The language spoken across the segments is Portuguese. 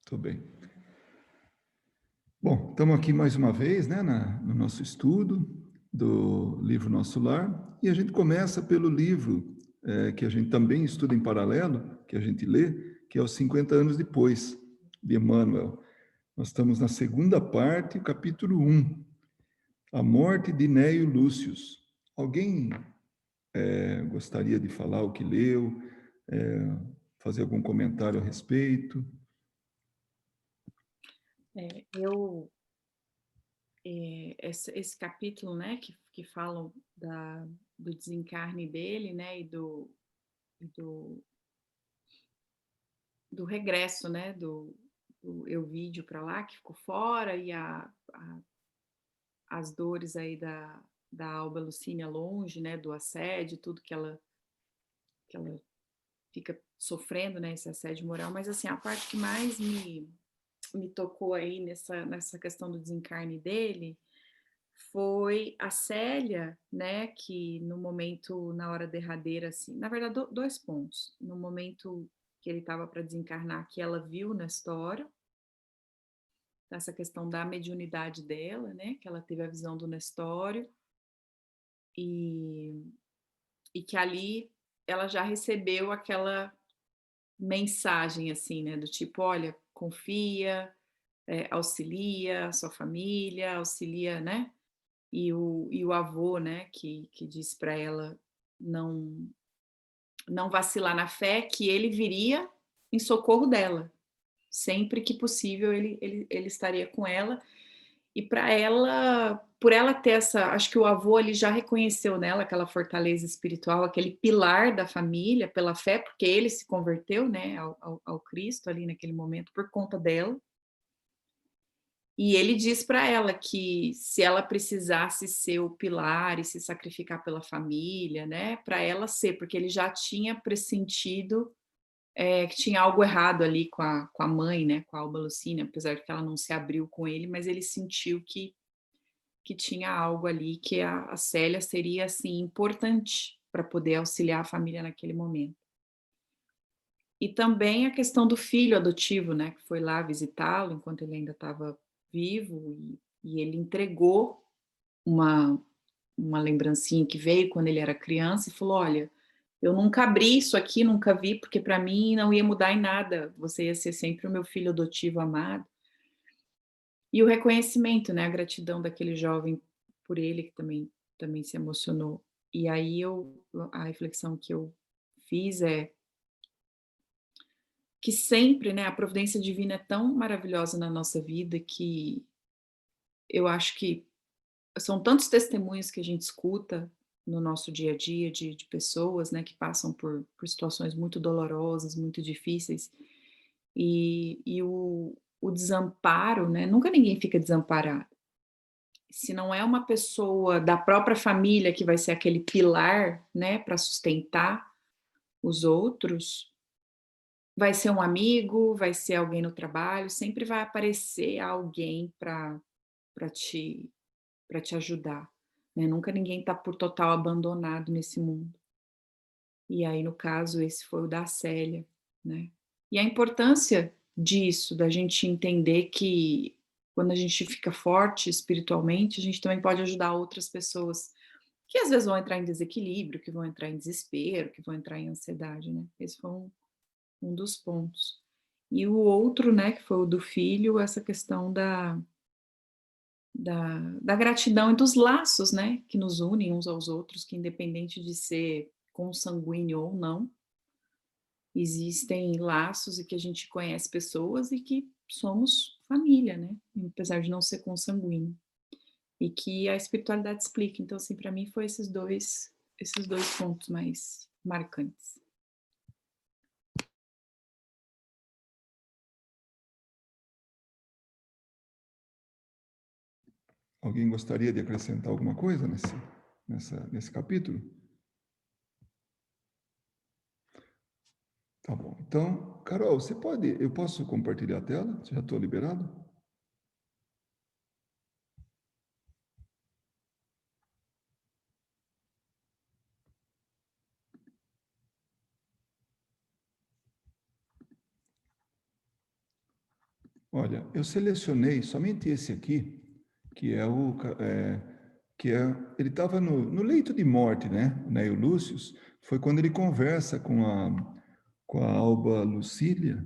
Tô bem. Bom, estamos aqui mais uma vez, né, no nosso estudo do livro Nosso Lar, e a gente começa pelo livro que a gente também estuda em paralelo, que a gente lê, que é Os 50 Anos Depois, de Emmanuel. Nós estamos na segunda parte, capítulo 1, A Morte de Neio Lúcius. Alguém gostaria de falar o que leu, fazer algum comentário a respeito? Eu esse capítulo, né, que falam do desencarne dele, né, do, do regresso, né, do Euvídio para lá, que ficou fora, e as dores aí da Alba Lucínia longe, né, do assédio, tudo que ela fica sofrendo, né, esse assédio moral. Mas, assim, a parte que mais me tocou aí nessa questão do desencarne dele foi a Célia, né, que no momento, na hora derradeira, assim, na verdade, dois pontos. No momento que ele estava para desencarnar, que ela viu na história, essa questão da mediunidade dela, né, que ela teve a visão do Nestório, e, e que ali ela já recebeu aquela mensagem, assim, né, do tipo, olha, confia, auxilia a sua família, auxilia, né, e o avô, né, que disse para ela não não vacilar na fé, que ele viria em socorro dela. Sempre que possível, ele estaria com ela. E para ela, por ela ter essa. Acho que o avô ele já reconheceu nela aquela fortaleza espiritual, aquele pilar da família, pela fé, porque ele se converteu, né, ao Cristo ali naquele momento, por conta dela. E ele diz para ela que se ela precisasse ser o pilar e se sacrificar pela família, né, para ela ser, porque ele já tinha pressentido, que tinha algo errado ali com a mãe, né, com a Alba Lucínia, apesar de que ela não se abriu com ele, mas ele sentiu que tinha algo ali, que a Célia seria, assim, importante para poder auxiliar a família naquele momento. E também a questão do filho adotivo, né, que foi lá visitá-lo enquanto ele ainda estava vivo, e ele entregou uma uma lembrancinha que veio quando ele era criança e falou: "Olha, eu nunca abri isso aqui, nunca vi, porque para mim não ia mudar em nada, você ia ser sempre o meu filho adotivo amado". E o reconhecimento, né, a gratidão daquele jovem por ele, que também se emocionou. E aí a reflexão que eu fiz é que sempre, né, a providência divina é tão maravilhosa na nossa vida que eu acho que são tantos testemunhos que a gente escuta no nosso dia a dia de pessoas, né, que passam por situações muito dolorosas, muito difíceis, e o desamparo, né, nunca ninguém fica desamparado. Se não é uma pessoa da própria família que vai ser aquele pilar, né, para sustentar os outros, vai ser um amigo, vai ser alguém no trabalho, sempre vai aparecer alguém para para te ajudar, né, nunca ninguém está por total abandonado nesse mundo. E aí, no caso, esse foi o da Célia, né. E a importância disso, da gente entender que quando a gente fica forte espiritualmente, a gente também pode ajudar outras pessoas que às vezes vão entrar em desequilíbrio, que vão entrar em desespero, que vão entrar em ansiedade, né. Esse foi um dos pontos. E o outro, né, que foi o do filho, essa questão da gratidão e dos laços, né, que nos unem uns aos outros, que independente de ser consanguíneo ou não, existem laços e que a gente conhece pessoas e que somos família, né, apesar de não ser consanguíneo. E que a espiritualidade explica. Então, assim, para mim foi esses dois pontos mais marcantes. Alguém gostaria de acrescentar alguma coisa nesse capítulo? Tá bom. Então, Carol, eu posso compartilhar a tela? Já estou liberado? Olha, eu selecionei somente esse aqui, que é o que é ele estava no leito de morte, né? O Neio Lúcius foi quando ele conversa com a Alba Lucínia,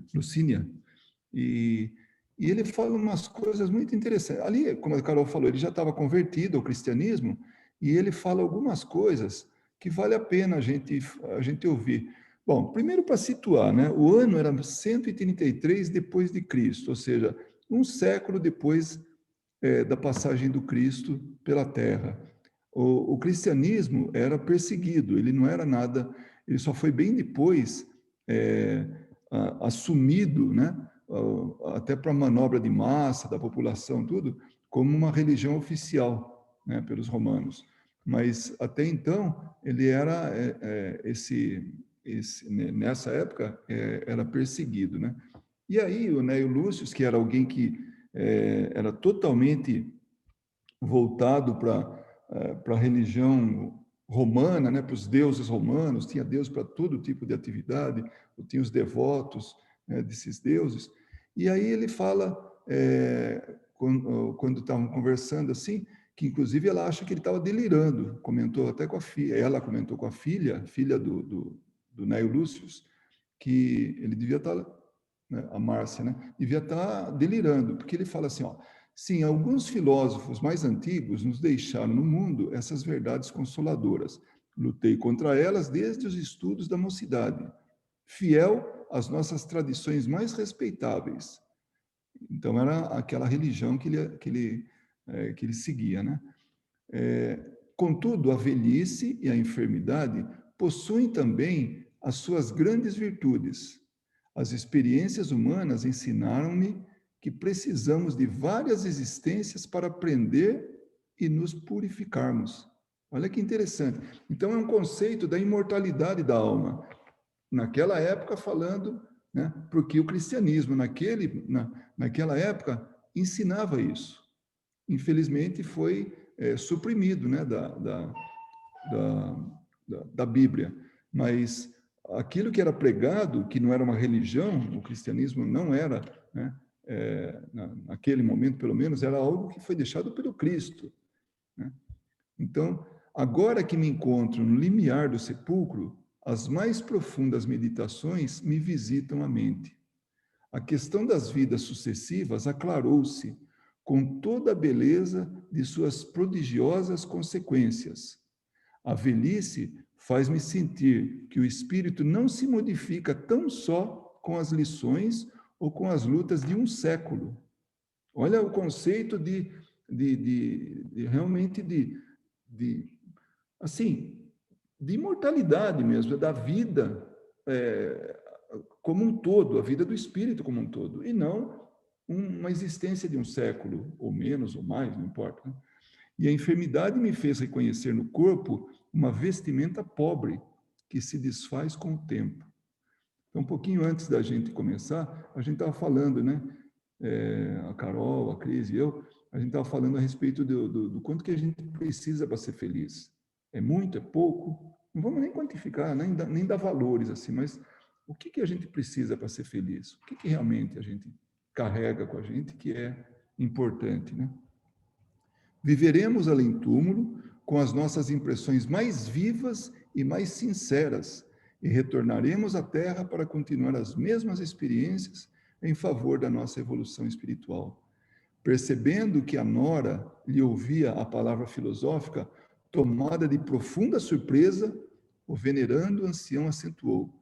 e, e ele fala umas coisas muito interessantes. Ali, como a Carol falou, ele já estava convertido ao cristianismo e ele fala algumas coisas que vale a pena a gente ouvir. Bom, primeiro para situar, né? O ano era 133 depois de Cristo, ou seja, um século depois da passagem do Cristo pela Terra. O cristianismo era perseguido, ele não era nada, ele só foi bem depois é, assumido, né, até para manobra de massa da população, tudo, como uma religião oficial, né, pelos romanos. Mas até então ele era nessa época era perseguido, né? E aí o Neio Lúcio, que era alguém que era totalmente voltado para a religião romana, né, para os deuses romanos, tinha Deus para todo tipo de atividade, tinha os devotos, né, desses deuses. E aí ele fala, quando estavam conversando assim, que inclusive ela acha que ele estava delirando, comentou até com a filha, ela comentou com a filha do Neio Lúcius, que ele devia estar, né, a Márcia, né, devia estar delirando, porque ele fala assim, ó, sim, alguns filósofos mais antigos nos deixaram no mundo essas verdades consoladoras. Lutei contra elas desde os estudos da mocidade, fiel às nossas tradições mais respeitáveis. Então, era aquela religião que ele seguia, né? Contudo, a velhice e a enfermidade possuem também as suas grandes virtudes. As experiências humanas ensinaram-me que precisamos de várias existências para aprender e nos purificarmos. Olha que interessante. Então, é um conceito da imortalidade da alma. Naquela época, falando, né, porque o cristianismo, naquela época, ensinava isso. Infelizmente, foi suprimido, né, da Bíblia. Mas aquilo que era pregado, que não era uma religião, o cristianismo não era, né, naquele momento, pelo menos, era algo que foi deixado pelo Cristo, né? Então, agora que me encontro no limiar do sepulcro, as mais profundas meditações me visitam a mente. A questão das vidas sucessivas aclarou-se com toda a beleza de suas prodigiosas consequências. A velhice faz-me sentir que o espírito não se modifica tão só com as lições ou com as lutas de um século. Olha o conceito de realmente de, assim, de imortalidade mesmo, da vida como um todo, a vida do espírito como um todo, e não uma existência de um século, ou menos, ou mais, não importa, né? E a enfermidade me fez reconhecer no corpo uma vestimenta pobre que se desfaz com o tempo. Então, um pouquinho antes da gente começar, a gente estava falando, né? A Carol, a Cris e eu, a gente estava falando a respeito do quanto que a gente precisa para ser feliz. É muito, é pouco? Não vamos nem quantificar, nem dar valores assim, mas o que a gente precisa para ser feliz? O que realmente a gente carrega com a gente que é importante, né? Viveremos além túmulo com as nossas impressões mais vivas e mais sinceras e retornaremos à Terra para continuar as mesmas experiências em favor da nossa evolução espiritual. Percebendo que a Nora lhe ouvia a palavra filosófica, tomada de profunda surpresa, o venerando ancião acentuou: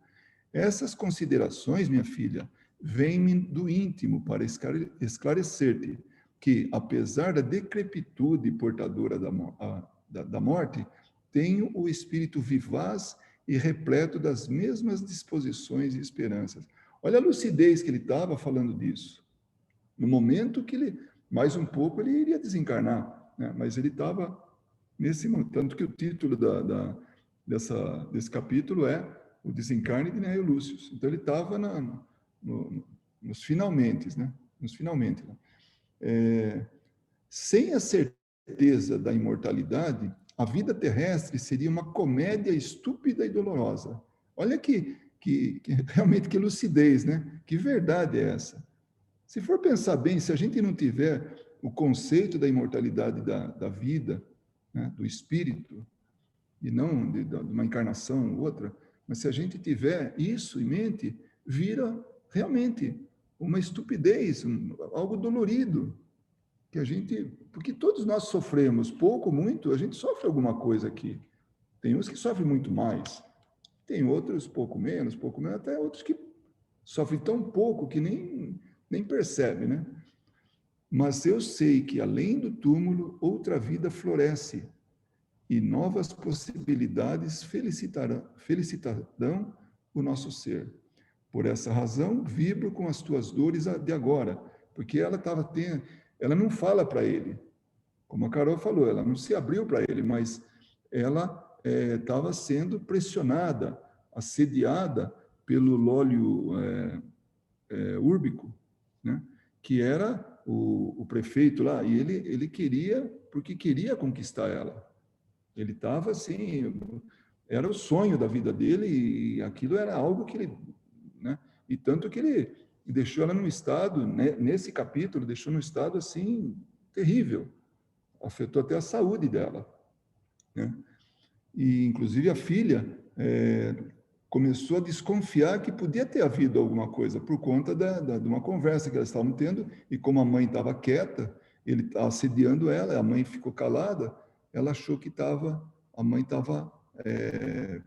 essas considerações, minha filha, vêm-me do íntimo para esclarecer-te que, apesar da decrepitude portadora da morte, tenho o espírito vivaz e repleto das mesmas disposições e esperanças. Olha a lucidez que ele estava falando disso. No momento que ele, mais um pouco, ele iria desencarnar, né? Mas ele estava nesse momento. Tanto que o título desse capítulo é O Desencarne de Neio Lúcius. Então ele estava nos finalmente, né? Nos finalmente, né? Sem a certeza da imortalidade, a vida terrestre seria uma comédia estúpida e dolorosa. Olha que realmente que lucidez, né? Que verdade é essa? Se for pensar bem, se a gente não tiver o conceito da imortalidade da vida, né, do espírito, e não de uma encarnação ou outra, mas se a gente tiver isso em mente, vira realmente uma estupidez, algo dolorido, que a gente, porque todos nós sofremos, pouco, muito, a gente sofre alguma coisa aqui. Tem uns que sofrem muito mais, tem outros pouco menos, até outros que sofrem tão pouco que nem percebe, né? Mas eu sei que além do túmulo, outra vida floresce e novas possibilidades felicitarão o nosso ser. Por essa razão, vibro com as tuas dores de agora, porque ela não fala para ele, como a Carol falou, ela não se abriu para ele, mas ela estava sendo pressionada, assediada pelo Lólio Úrbico, né? Que era o prefeito lá, e ele queria, porque queria conquistar ela. Ele estava assim, era o sonho da vida dele, e aquilo era algo que ele, né? E tanto que ele deixou ela num estado, né, nesse capítulo, deixou num estado assim, terrível, afetou até a saúde dela, né? E, inclusive, a filha começou a desconfiar que podia ter havido alguma coisa por conta de uma conversa que elas estavam tendo, e como a mãe estava quieta, ele estava assediando ela, a mãe ficou calada, ela achou que a mãe estava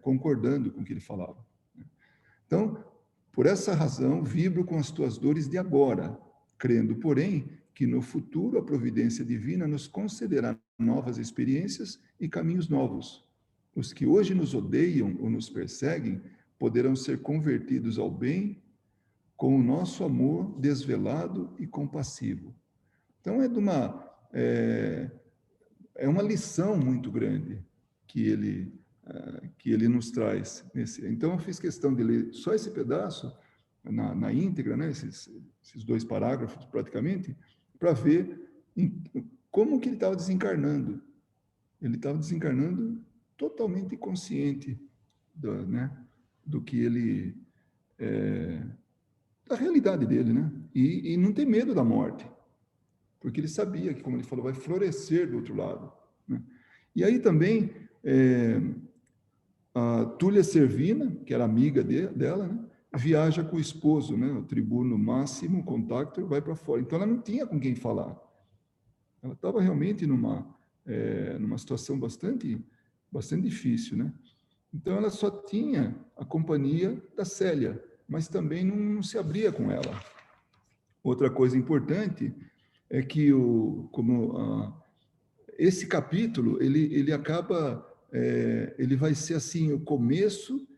concordando com o que ele falava. Então, por essa razão, vibro com as tuas dores de agora, crendo, porém, que no futuro a providência divina nos concederá novas experiências e caminhos novos. Os que hoje nos odeiam ou nos perseguem poderão ser convertidos ao bem com o nosso amor desvelado e compassivo. Então, é uma lição muito grande que ele nos traz. Então, eu fiz questão de ler só esse pedaço, na íntegra, né, esses 2 parágrafos, praticamente, para ver como que ele estava desencarnando. Ele estava desencarnando totalmente consciente do que ele... da realidade dele, né? E não tem medo da morte, porque ele sabia que, como ele falou, vai florescer do outro lado, né? E aí também, a Túlia Servina, que era amiga dela, né, viaja com o esposo, né, o tribuno Máximo Contactor, vai para fora. Então, ela não tinha com quem falar. Ela estava realmente numa situação bastante difícil, né? Então, ela só tinha a companhia da Célia, mas também não se abria com ela. Outra coisa importante é que esse capítulo ele acaba ele vai ser assim o começo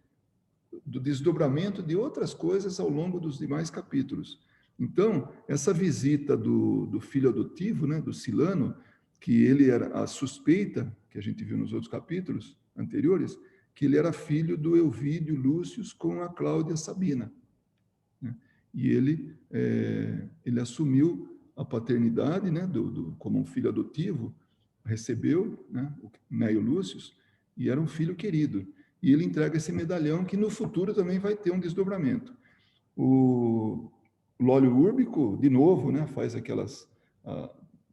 do desdobramento de outras coisas ao longo dos demais capítulos. Então, essa visita do filho adotivo, né, do Silano, que ele era a suspeita, que a gente viu nos outros capítulos anteriores, que ele era filho do Elvídio Lúcius com a Cláudia Sabina, né? E ele assumiu a paternidade, né, como um filho adotivo, recebeu, né, o Neio Lúcius, e era um filho querido. E ele entrega esse medalhão que no futuro também vai ter um desdobramento. O Lólio Úrbico, de novo, né, faz aquelas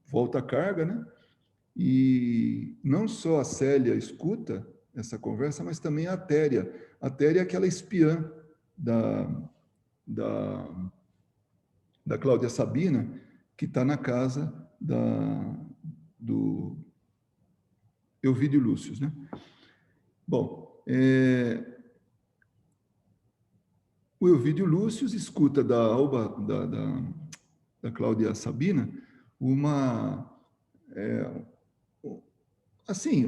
volta à carga, né? E não só a Célia escuta essa conversa, mas também a Atéria. A Atéria é aquela espiã da Cláudia Sabina, que está na casa do Elvídio Lúcius, né? Bom, o Elvídio Lúcius escuta da Cláudia Sabina assim,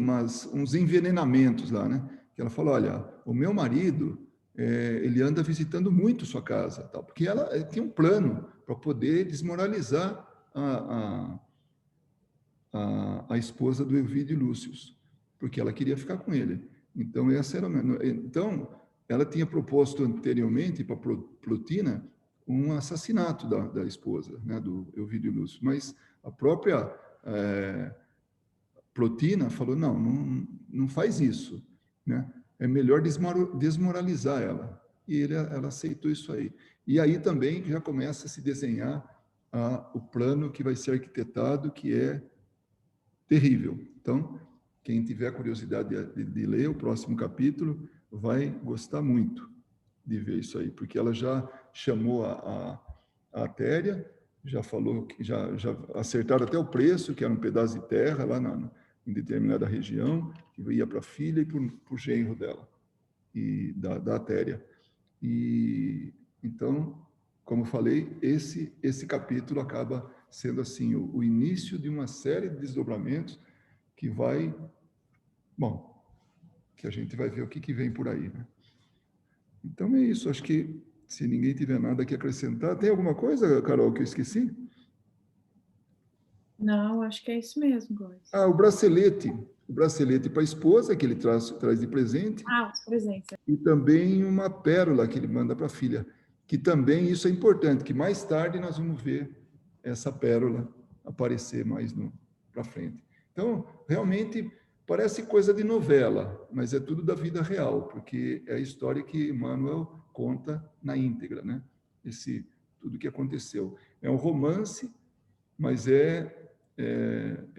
uns envenenamentos lá, né? Que ela fala, olha, o meu marido, ele anda visitando muito sua casa, tal, porque ela tinha um plano para poder desmoralizar a esposa do Elvídio Lúcius, porque ela queria ficar com ele. Então, ela tinha proposto anteriormente para Plotina um assassinato da esposa, né, do Elvídio Lúcius, mas a própria Plotina falou, não faz isso, né? É melhor desmoralizar ela. E ela aceitou isso aí. E aí também já começa a se desenhar o plano que vai ser arquitetado, que é terrível. Então, quem tiver curiosidade de ler o próximo capítulo vai gostar muito de ver isso aí, porque ela já chamou a Atéria, já falou que já acertaram até o preço, que era um pedaço de terra lá em determinada região, que ia para a filha e para o genro dela, e da Atéria. E então, como falei, esse capítulo acaba sendo assim o início de uma série de desdobramentos que vai, bom, que a gente vai ver o que vem por aí, né? Então é isso, acho que se ninguém tiver nada aqui a acrescentar, tem alguma coisa, Carol, que eu esqueci? Não, acho que é isso mesmo, Góis. O bracelete para a esposa, que ele traz de presente, Os presentes. e também uma pérola que ele manda para a filha, que também isso é importante, que mais tarde nós vamos ver essa pérola aparecer mais para frente. Então, realmente, parece coisa de novela, mas é tudo da vida real, porque é a história que Emmanuel conta na íntegra, né? Tudo que aconteceu. É um romance, mas é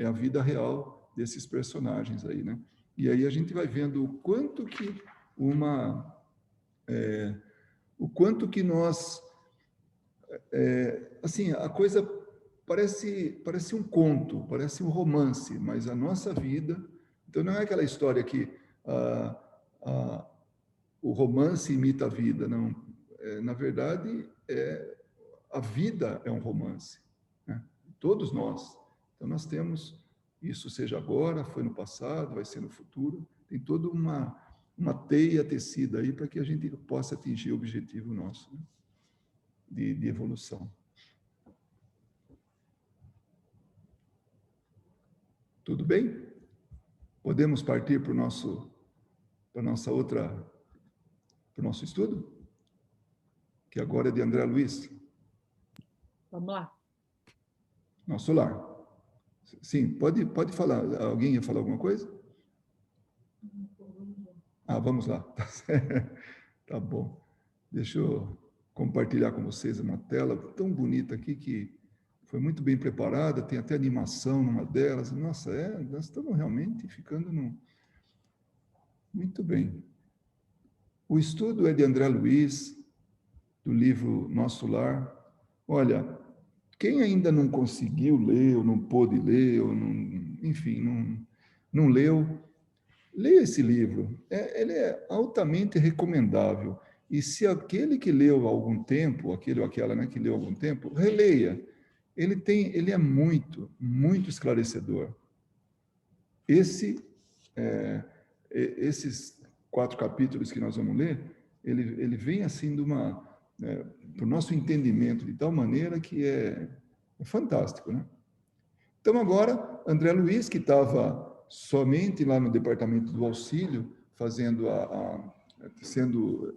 a vida real desses personagens aí, né? E aí a gente vai vendo o quanto que o quanto que nós, assim, a coisa parece um conto, parece um romance, mas a nossa vida, então não é aquela história que ah, ah, o romance imita a vida, não. Na verdade, a vida é um romance, né? Todos nós. Então nós temos isso, seja agora, foi no passado, vai ser no futuro, tem toda uma teia tecida aí para que a gente possa atingir o objetivo nosso, né? de evolução. Tudo bem? Podemos partir para o nosso estudo, que agora é de André Luiz. Vamos lá. Nosso lar. Sim, pode falar. Alguém ia falar alguma coisa? Vamos lá. Tá bom. Deixa eu compartilhar com vocês uma tela tão bonita aqui que foi muito bem preparada, tem até animação numa delas. Nossa, nós estamos realmente ficando muito bem. O estudo é de André Luiz, do livro Nosso Lar. Olha, quem ainda não conseguiu ler, ou não pôde ler, ou não, enfim, não leu, leia esse livro. Ele é altamente recomendável. E se aquele que leu há algum tempo, aquele ou aquela, né, que leu há algum tempo, releia. Ele é muito, muito esclarecedor. Esses 4 capítulos que nós vamos ler, ele vem assim para o nosso entendimento de tal maneira que é fantástico, né? Então agora, André Luiz, que estava somente lá no departamento do auxílio,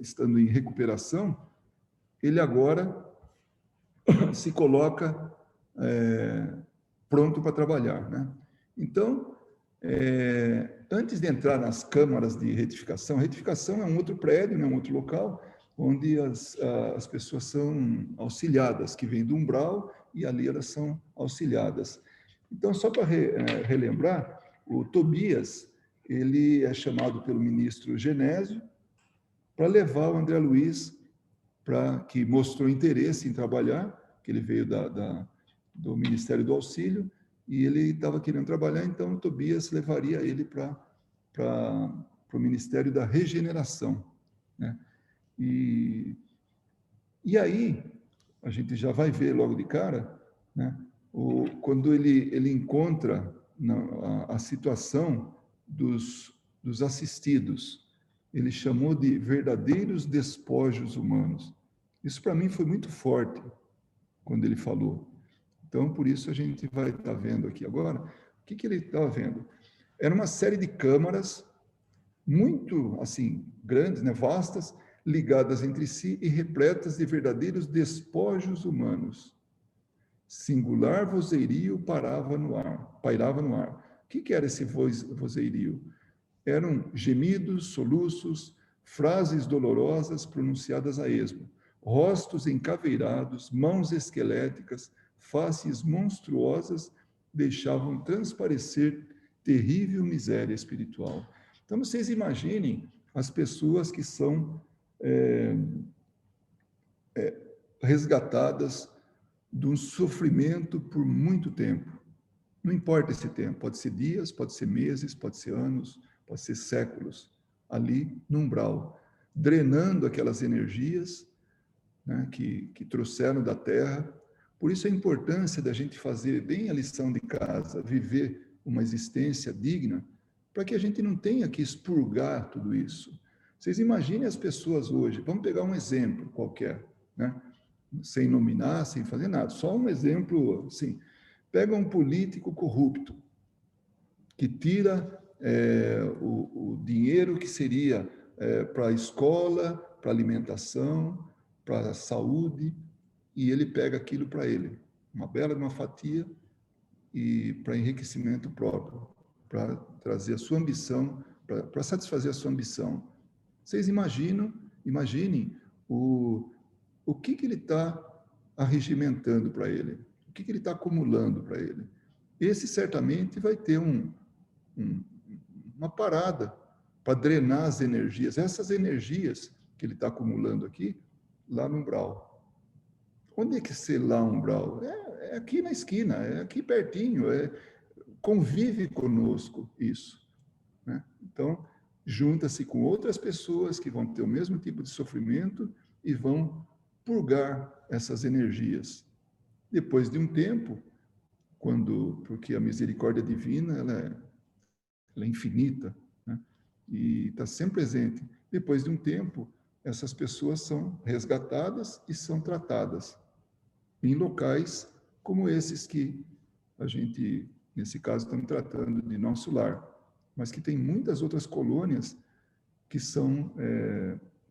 estando em recuperação, ele agora se coloca pronto para trabalhar, né? Então, antes de entrar nas câmaras de retificação é um outro prédio, né, um outro local, onde as pessoas são auxiliadas, que vêm do umbral e ali elas são auxiliadas. Então, só para relembrar, o Tobias, ele é chamado pelo ministro Genésio para levar o André Luiz, que mostrou interesse em trabalhar, que ele veio do Ministério do Auxílio, e ele estava querendo trabalhar, então o Tobias levaria ele para o Ministério da Regeneração, né? E aí, a gente já vai ver logo de cara, né? Quando ele encontra a situação dos assistidos, ele chamou de verdadeiros despojos humanos. Isso para mim foi muito forte quando ele falou. Então, por isso a gente vai estar vendo aqui agora o que ele estava vendo. Era uma série de câmaras muito assim grandes, né, vastas, ligadas entre si e repletas de verdadeiros despojos humanos. Singular vozerio pairava no ar. O que era esse vozerio? Eram gemidos, soluços, frases dolorosas pronunciadas a esmo, rostos encaveirados, mãos esqueléticas, faces monstruosas deixavam transparecer terrível miséria espiritual. Então, vocês imaginem as pessoas que são resgatadas de um sofrimento por muito tempo. Não importa esse tempo, pode ser dias, pode ser meses, pode ser anos, pode ser séculos, ali no umbral, drenando aquelas energias, né, que trouxeram da Terra. Por isso a importância da gente fazer bem a lição de casa, viver uma existência digna, para que a gente não tenha que expurgar tudo isso. Vocês imaginem as pessoas hoje, vamos pegar um exemplo qualquer, né? Sem nominar, sem fazer nada, só um exemplo, assim, pega um político corrupto, que tira o dinheiro que seria para a escola, para a alimentação, para a saúde, e ele pega aquilo para ele, uma bela uma fatia, e para enriquecimento próprio, para trazer a sua ambição, para satisfazer a sua ambição. Vocês imaginem o que ele está arregimentando para ele, o que ele está acumulando para ele. Esse certamente vai ter uma parada para drenar as energias, essas energias que ele está acumulando aqui, lá no umbral. Onde é que ser lá umbral? É aqui na esquina, é aqui pertinho, convive conosco isso, né? Então, junta-se com outras pessoas que vão ter o mesmo tipo de sofrimento e vão purgar essas energias. Depois de um tempo, porque a misericórdia divina ela é infinita, né? E está sempre presente. Depois de um tempo, essas pessoas são resgatadas e são tratadas em locais como esses que a gente, nesse caso, estamos tratando de nosso lar, mas que tem muitas outras colônias que são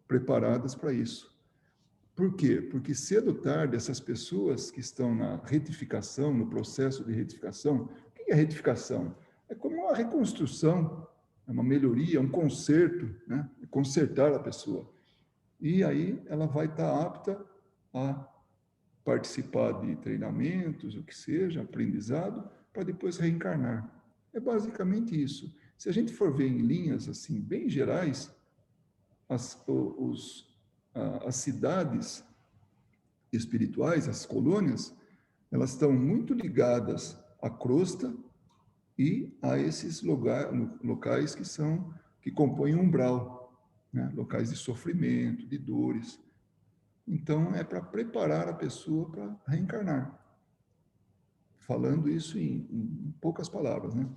preparadas para isso. Por quê? Porque cedo ou tarde, essas pessoas que estão na retificação, no processo de retificação, o que é retificação? É como uma reconstrução, é uma melhoria, um conserto, né? Consertar a pessoa. E aí ela vai estar apta a participar de treinamentos, o que seja, aprendizado, para depois reencarnar. É basicamente isso. Se a gente for ver em linhas assim bem gerais, as cidades espirituais, as colônias, elas estão muito ligadas à crosta e a esses locais que compõem um umbral, né? Locais de sofrimento, de dores. Então, é para preparar a pessoa para reencarnar. Falando isso em poucas palavras, né?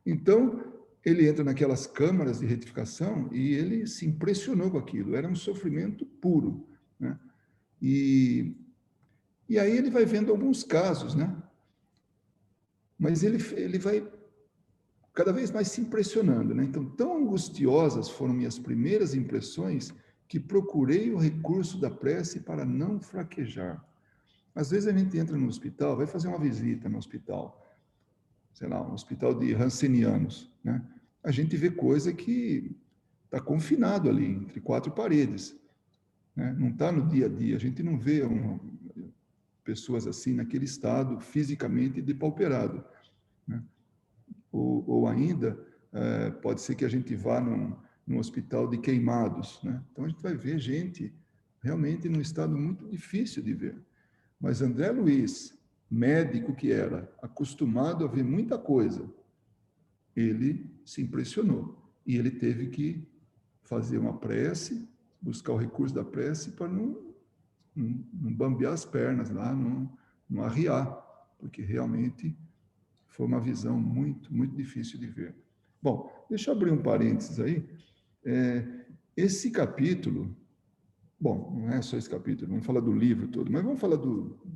Então, ele entra naquelas câmaras de retificação e ele se impressionou com aquilo. Era um sofrimento puro, né? E aí ele vai vendo alguns casos, né? Mas ele vai cada vez mais se impressionando, né? Então, tão angustiosas foram minhas primeiras impressões que procurei o recurso da prece para não fraquejar. Às vezes a gente entra no hospital, vai fazer uma visita no hospital, sei lá, um hospital de Hansenianos, né? A gente vê coisa que está confinado ali, entre quatro paredes, né? Não está no dia a dia, a gente não vê pessoas assim naquele estado fisicamente depauperado, né? Ou ainda, pode ser que a gente vá num hospital de queimados, né? Então a gente vai ver gente realmente num estado muito difícil de ver. Mas André Luiz, médico que era, acostumado a ver muita coisa, ele se impressionou e ele teve que fazer uma prece, buscar o recurso da prece para não bambear as pernas lá, não arriar, porque realmente foi uma visão muito, muito difícil de ver. Bom, deixa eu abrir um parênteses aí. Esse capítulo, bom, não é só esse capítulo, vamos falar do livro todo, mas vamos falar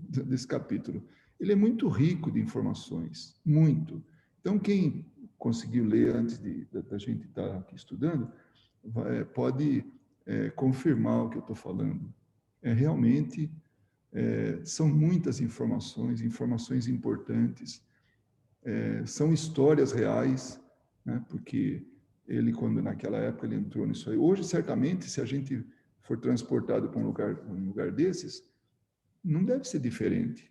desse capítulo. Ele é muito rico de informações, muito. Então, quem conseguiu ler antes da gente estar aqui estudando, pode confirmar o que eu estou falando. Realmente, são muitas informações importantes, são histórias reais, né? Porque ele, quando naquela época ele entrou nisso aí. Hoje, certamente, se a gente for transportado para um lugar desses, não deve ser diferente.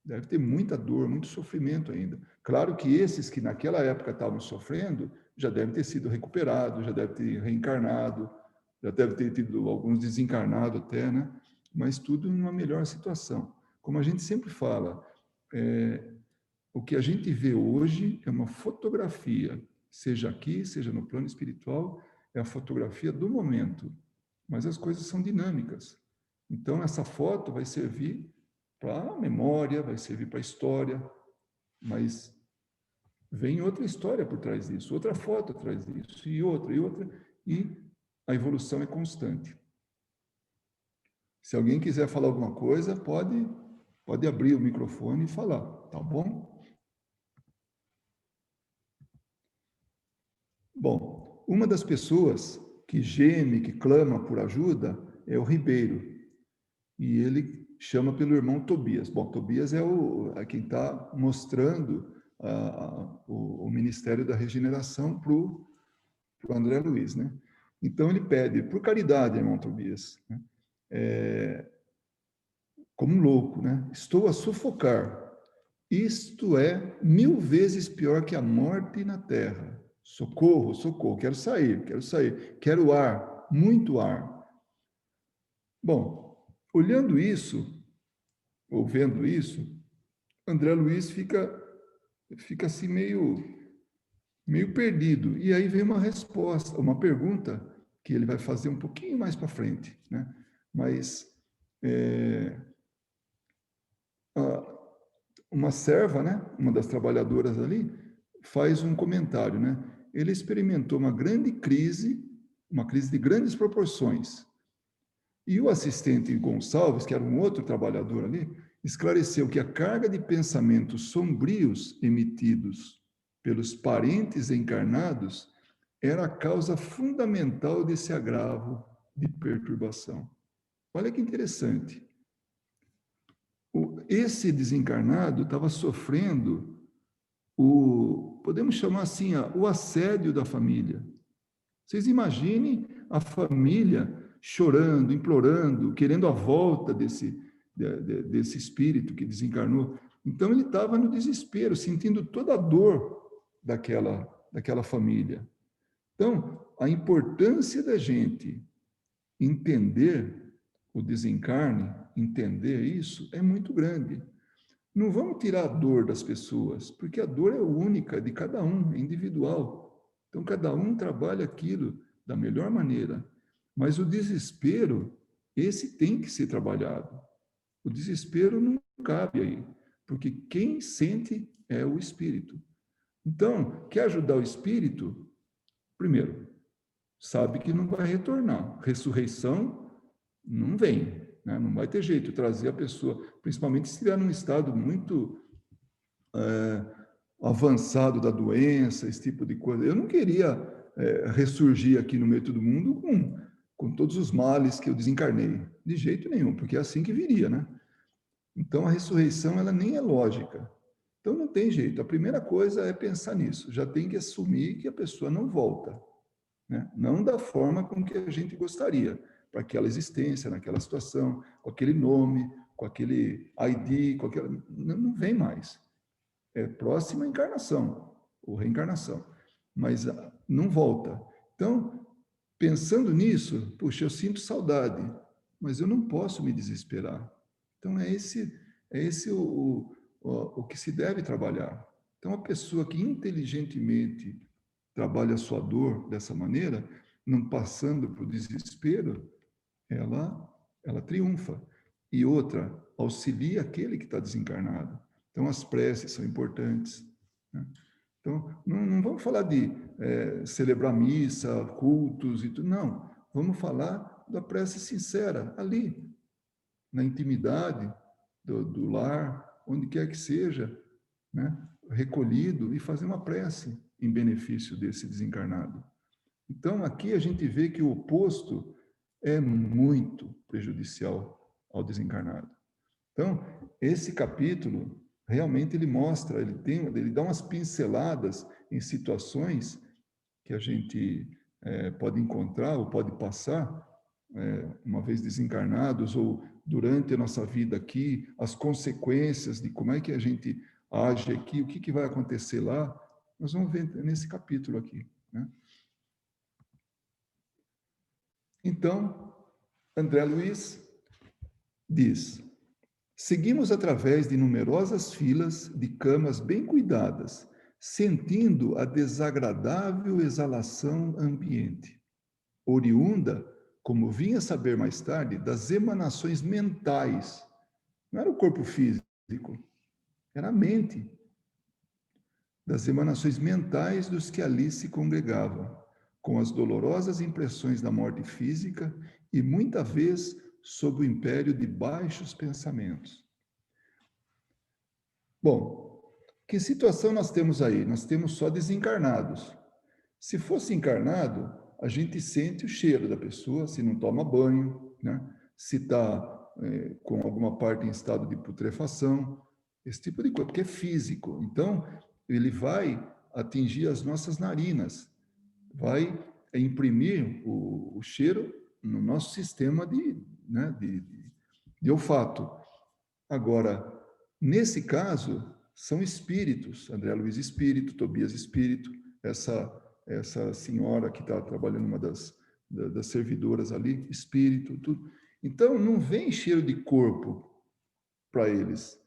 Deve ter muita dor, muito sofrimento ainda. Claro que esses que naquela época estavam sofrendo já devem ter sido recuperados, já devem ter reencarnado, já deve ter tido alguns desencarnados até, né? Mas tudo em uma melhor situação. Como a gente sempre fala, o que a gente vê hoje é uma fotografia, seja aqui, seja no plano espiritual, é a fotografia do momento. Mas as coisas são dinâmicas. Então, essa foto vai servir para a memória, vai servir para a história, mas vem outra história por trás disso, outra foto atrás disso, e outra, e a evolução é constante. Se alguém quiser falar alguma coisa, pode abrir o microfone e falar, tá bom? Bom, uma das pessoas que geme, que clama por ajuda, é o Ribeiro. E ele chama pelo irmão Tobias. Bom, Tobias é quem está mostrando o Ministério da Regeneração para o André Luiz, né? Então ele pede, por caridade, irmão Tobias, né? Como um louco, né? Estou a sufocar. Isto é 1000 vezes pior que a morte na terra. Socorro, socorro, quero sair, quero ar, muito ar. Bom, olhando isso, ou vendo isso, André Luiz fica assim meio perdido. E aí vem uma resposta, uma pergunta que ele vai fazer um pouquinho mais para frente, né? Mas uma serva, né? Uma das trabalhadoras ali, faz um comentário, né? Ele experimentou uma crise de grandes proporções. E o assistente Gonçalves, que era um outro trabalhador ali, esclareceu que a carga de pensamentos sombrios emitidos pelos parentes encarnados era a causa fundamental desse agravo de perturbação. Olha que interessante. Esse desencarnado estava sofrendo podemos chamar assim, o assédio da família. Vocês imaginem a família chorando, implorando, querendo a volta desse espírito que desencarnou. Então ele estava no desespero, sentindo toda a dor daquela família. Então, a importância da gente entender o desencarne, entender isso, é muito grande. Não vamos tirar a dor das pessoas, porque a dor é única de cada um, é individual. Então, cada um trabalha aquilo da melhor maneira. Mas o desespero, esse tem que ser trabalhado. O desespero não cabe aí, porque quem sente é o espírito. Então, quer ajudar o espírito? Primeiro, sabe que não vai retornar. Ressurreição não vem, né? Não vai ter jeito de trazer a pessoa, principalmente se estiver num estado muito avançado da doença, esse tipo de coisa. Eu não queria ressurgir aqui no meio de todo mundo com todos os males que eu desencarnei, de jeito nenhum, porque é assim que viria, né? Então a ressurreição ela nem é lógica. Então não tem jeito. A primeira coisa é pensar nisso. Já tem que assumir que a pessoa não volta, né? Não da forma com que a gente gostaria, para aquela existência, naquela situação, com aquele nome, com aquele ID, não vem mais. É próxima encarnação, ou reencarnação, mas não volta. Então, pensando nisso, puxa, eu sinto saudade, mas eu não posso me desesperar. Então, é esse o que se deve trabalhar. Então, a pessoa que inteligentemente trabalha a sua dor dessa maneira, não passando por desespero, ela triunfa. E outra, auxilia aquele que está desencarnado. Então, as preces são importantes, né? Então, não vamos falar de celebrar missa, cultos e tudo, não. Vamos falar da prece sincera, ali, na intimidade do lar, onde quer que seja, né? Recolhido e fazer uma prece em benefício desse desencarnado. Então, aqui a gente vê que o oposto é muito prejudicial ao desencarnado. Então, esse capítulo realmente ele mostra, ele dá umas pinceladas em situações que a gente pode encontrar ou pode passar uma vez desencarnados, ou durante a nossa vida aqui, as consequências de como é que a gente age aqui, o que, que vai acontecer lá, nós vamos ver nesse capítulo aqui, né? Então, André Luiz diz: seguimos através de numerosas filas de camas bem cuidadas, sentindo a desagradável exalação ambiente, oriunda, como vinha a saber mais tarde, das emanações mentais. Não era o corpo físico, era a mente, das emanações mentais dos que ali se congregavam, com as dolorosas impressões da morte física e, muita vez, sob o império de baixos pensamentos. Bom, que situação nós temos aí? Nós temos só desencarnados. Se fosse encarnado, a gente sente o cheiro da pessoa, se não toma banho, né? Se está com alguma parte em estado de putrefação, esse tipo de coisa, porque é físico. Então, ele vai atingir as nossas narinas, vai imprimir o cheiro no nosso sistema né, de olfato. Agora, nesse caso, são espíritos, André Luiz espírito, Tobias espírito, essa senhora que está trabalhando, uma das servidoras ali, espírito, tudo. Então, não vem cheiro de corpo para eles,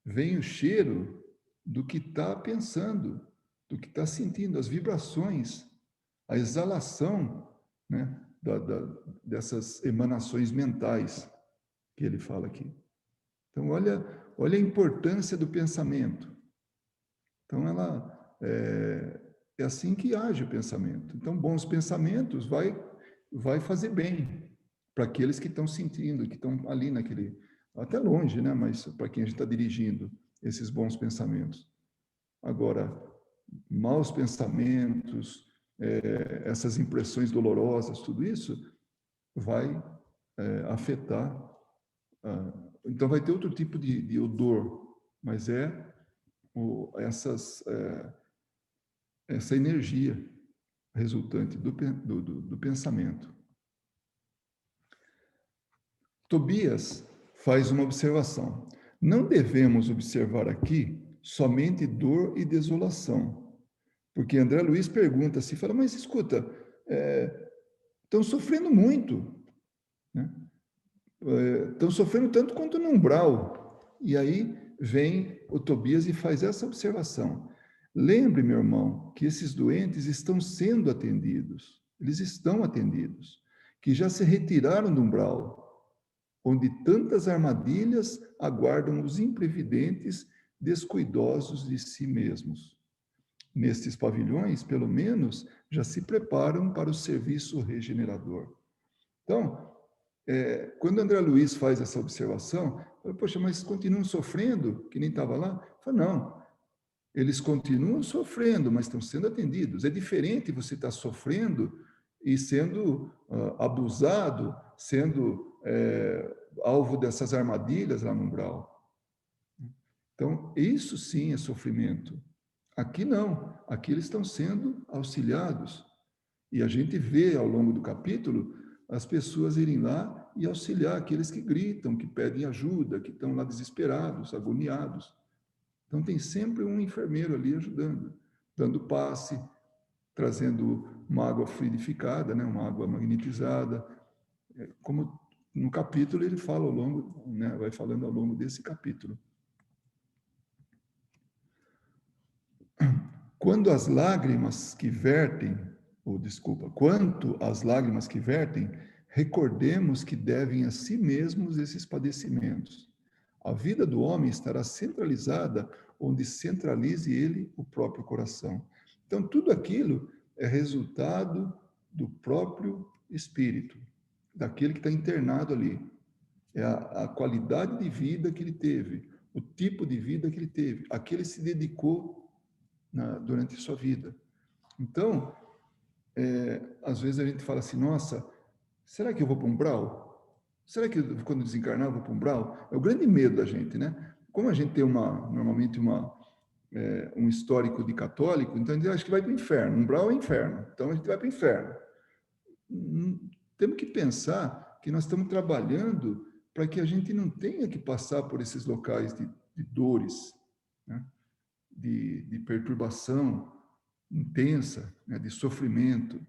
vem o cheiro do que está pensando, do que está sentindo, as vibrações, a exalação, né, dessas emanações mentais que ele fala aqui. Então, olha a importância do pensamento. Então, é assim que age o pensamento. Então, bons pensamentos vai fazer bem para aqueles que estão sentindo, que estão ali naquele, até longe, né? Mas para quem a gente está dirigindo esses bons pensamentos. Agora, maus pensamentos, essas impressões dolorosas, tudo isso vai afetar. Então, vai ter outro tipo de odor, mas essa energia resultante do pensamento. Tobias faz uma observação. Não devemos observar aqui somente dor e desolação. Porque André Luiz pergunta assim, fala, mas escuta, estão sofrendo muito, né? Estão sofrendo tanto quanto no umbral. E aí vem o Tobias e faz essa observação. Lembre, meu irmão, que esses doentes estão sendo atendidos. Eles estão atendidos. Que já se retiraram do umbral, onde tantas armadilhas aguardam os imprevidentes, descuidosos de si mesmos. Nestes pavilhões, pelo menos, já se preparam para o serviço regenerador. Então, quando André Luiz faz essa observação, fala, poxa, mas continuam sofrendo, que nem estava lá? Fala, não, eles continuam sofrendo, mas estão sendo atendidos. É diferente você estar sofrendo e sendo abusado, sendo alvo dessas armadilhas lá no umbral. Então, isso sim é sofrimento. Aqui não, aqui eles estão sendo auxiliados. E a gente vê ao longo do capítulo as pessoas irem lá e auxiliar aqueles que gritam, que pedem ajuda, que estão lá desesperados, agoniados. Então tem sempre um enfermeiro ali ajudando, dando passe, trazendo uma água fluidificada, né, uma água magnetizada. Como no capítulo ele fala ao longo, né, vai falando ao longo desse capítulo. Quanto às lágrimas que vertem, recordemos que devem a si mesmos esses padecimentos. A vida do homem estará centralizada onde centralize ele o próprio coração. Então, tudo aquilo é resultado do próprio espírito, daquele que está internado ali. É a qualidade de vida que ele teve, o tipo de vida que ele teve, a que ele se dedicou durante a sua vida. Então, às vezes a gente fala assim, nossa, será que eu vou para um umbral? Será que quando desencarnar eu vou para um umbral? É o grande medo da gente, né? Como a gente tem normalmente um histórico de católico, então a gente acha que vai para o inferno. Umbral é inferno, então a gente vai para o inferno. Temos que pensar que nós estamos trabalhando para que a gente não tenha que passar por esses locais de dores, né? de perturbação intensa, né? De sofrimento.